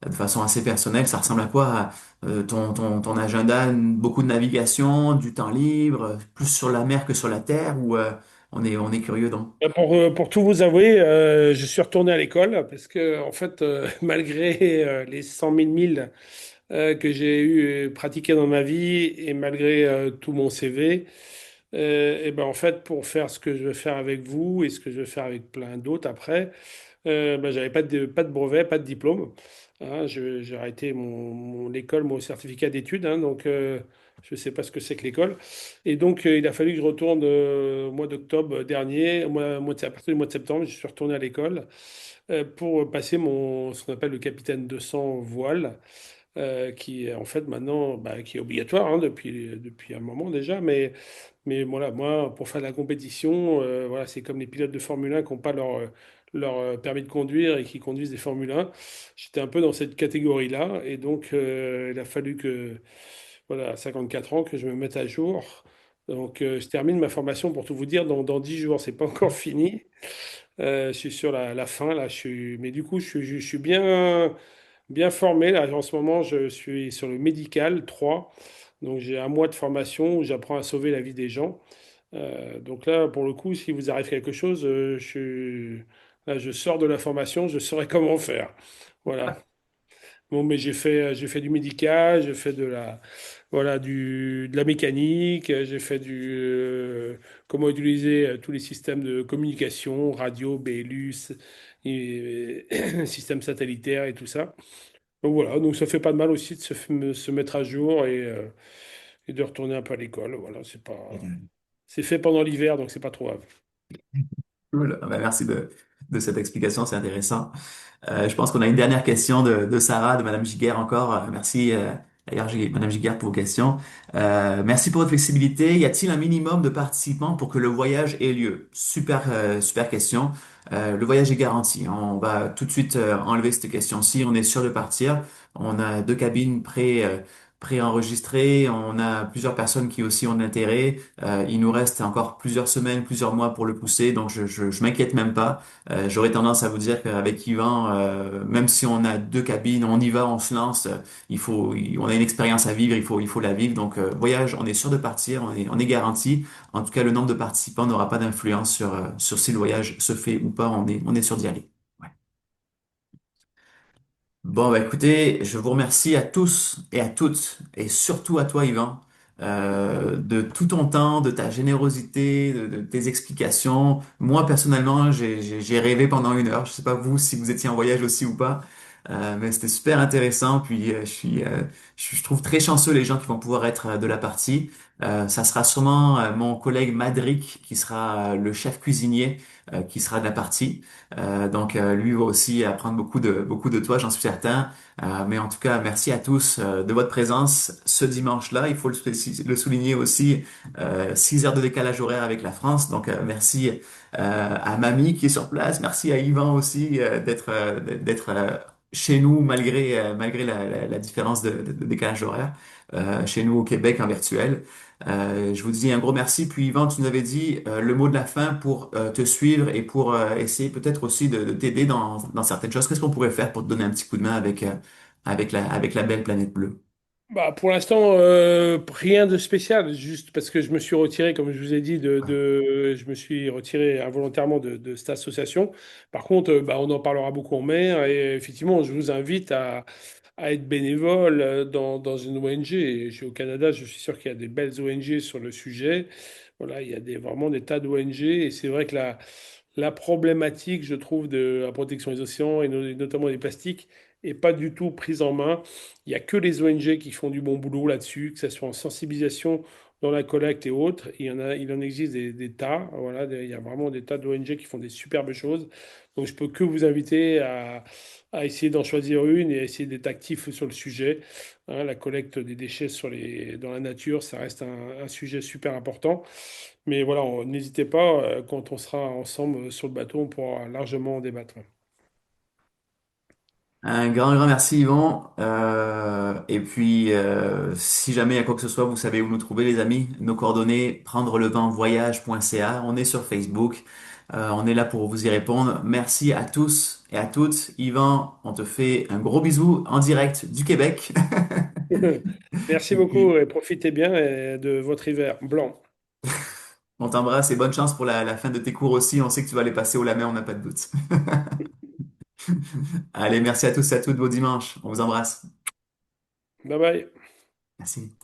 Speaker 1: de façon assez personnelle, ça ressemble à quoi ton agenda? Beaucoup de navigation, du temps libre, plus sur la mer que sur la terre, ou on est curieux donc.
Speaker 2: Pour tout vous avouer, je suis retourné à l'école parce que, en fait, malgré les 100 000 milles que j'ai eu pratiqué dans ma vie et malgré tout mon CV, et ben en fait, pour faire ce que je veux faire avec vous et ce que je veux faire avec plein d'autres après, ben, j'avais pas de brevet, pas de diplôme. Hein, j'ai arrêté l'école, mon certificat d'études, hein, donc je ne sais pas ce que c'est que l'école. Et donc, il a fallu que je retourne au mois d'octobre dernier, à partir du mois de septembre, je suis retourné à l'école pour passer ce qu'on appelle le capitaine 200 voile, qui est en fait maintenant, bah, qui est obligatoire hein, depuis un moment déjà, mais voilà, moi, pour faire de la compétition, voilà, c'est comme les pilotes de Formule 1 qui n'ont pas leur permis de conduire et qui conduisent des Formule 1. J'étais un peu dans cette catégorie-là. Et donc, il a fallu que, voilà, à 54 ans, que je me mette à jour. Donc, je termine ma formation, pour tout vous dire, dans 10 jours. C'est pas encore fini. Je suis sur la fin, là. Mais du coup, je suis bien formé. Là, en ce moment, je suis sur le médical 3. Donc, j'ai un mois de formation où j'apprends à sauver la vie des gens. Donc là, pour le coup, si vous arrive quelque chose, là, je sors de la formation, je saurai comment faire. Voilà. Bon, mais j'ai fait du médical, j'ai fait voilà, de la mécanique, j'ai fait comment utiliser tous les systèmes de communication, radio, BLUS, et, système satellitaire et tout ça. Donc voilà, donc ça fait pas de mal aussi de se mettre à jour et de retourner un peu à l'école. Voilà, c'est fait pendant l'hiver, donc c'est pas trop grave.
Speaker 1: Cool. Ben, merci de cette explication, c'est intéressant. Je pense qu'on a une dernière question de Sarah, de Madame Giguère encore. Merci d'ailleurs, Madame Giguère, pour vos questions. Merci pour votre flexibilité. Y a-t-il un minimum de participants pour que le voyage ait lieu? Super, super question. Le voyage est garanti. On va tout de suite enlever cette question-ci. On est sûr de partir. On a deux cabines pré-enregistrées. On a plusieurs personnes qui aussi ont de l'intérêt. Il nous reste encore plusieurs semaines, plusieurs mois pour le pousser. Donc, je m'inquiète même pas. J'aurais tendance à vous dire qu'avec Yvan, même si on a deux cabines, on y va, on se lance. On a une expérience à vivre, il faut la vivre. Donc, voyage, on est sûr de partir, on est garanti. En tout cas, le nombre de participants n'aura pas d'influence sur si le voyage se fait ou pas. On est sûr d'y aller. Ouais. Bon, bah écoutez, je vous remercie à tous et à toutes, et surtout à toi, Yvan, de tout ton temps, de ta générosité, de tes explications. Moi, personnellement, j'ai rêvé pendant 1 heure. Je sais pas vous si vous étiez en voyage aussi ou pas, mais c'était super intéressant. Puis, je trouve très chanceux les gens qui vont pouvoir être de la partie. Ça sera sûrement mon collègue Madric qui sera le chef cuisinier qui sera de la partie. Donc lui va aussi apprendre beaucoup de toi, j'en suis certain. Mais en tout cas, merci à tous de votre présence ce dimanche-là. Il faut le souligner aussi, 6 heures de décalage horaire avec la France. Donc merci à Mamie qui est sur place. Merci à Yvan aussi d'être chez nous malgré la différence de décalage horaire. Chez nous au Québec en virtuel. Je vous dis un gros merci. Puis Yvan, tu nous avais dit le mot de la fin pour te suivre et pour essayer peut-être aussi de t'aider dans certaines choses. Qu'est-ce qu'on pourrait faire pour te donner un petit coup de main avec la belle planète bleue?
Speaker 2: Bah, pour l'instant, rien de spécial, juste parce que je me suis retiré, comme je vous ai dit, je me suis retiré involontairement de cette association. Par contre, bah, on en parlera beaucoup en mai, hein, et effectivement, je vous invite à être bénévole dans une ONG. Et je suis au Canada, je suis sûr qu'il y a des belles ONG sur le sujet. Voilà, il y a vraiment des tas d'ONG, et c'est vrai que la problématique, je trouve, de la protection des océans et notamment des plastiques est pas du tout prise en main. Il n'y a que les ONG qui font du bon boulot là-dessus, que ce soit en sensibilisation dans la collecte et autres. Il en existe des tas. Voilà, il y a vraiment des tas d'ONG qui font des superbes choses. Donc je peux que vous inviter à essayer d'en choisir une et à essayer d'être actif sur le sujet. Hein, la collecte des déchets dans la nature, ça reste un sujet super important. Mais voilà, n'hésitez pas, quand on sera ensemble sur le bateau, on pourra largement en débattre.
Speaker 1: Un grand merci Yvon. Et puis, si jamais il y a quoi que ce soit, vous savez où nous trouver, les amis. Nos coordonnées, prendrelevenvoyage.ca. On est sur Facebook. On est là pour vous y répondre. Merci à tous et à toutes. Yvan, on te fait un gros bisou en direct du Québec.
Speaker 2: Merci
Speaker 1: Et
Speaker 2: beaucoup
Speaker 1: puis,
Speaker 2: et profitez bien de votre hiver blanc.
Speaker 1: on t'embrasse et bonne chance pour la fin de tes cours aussi. On sait que tu vas les passer au la main, on n'a pas de doute. Allez, merci à tous et à toutes. Beau dimanche. On vous embrasse.
Speaker 2: Bye bye.
Speaker 1: Merci.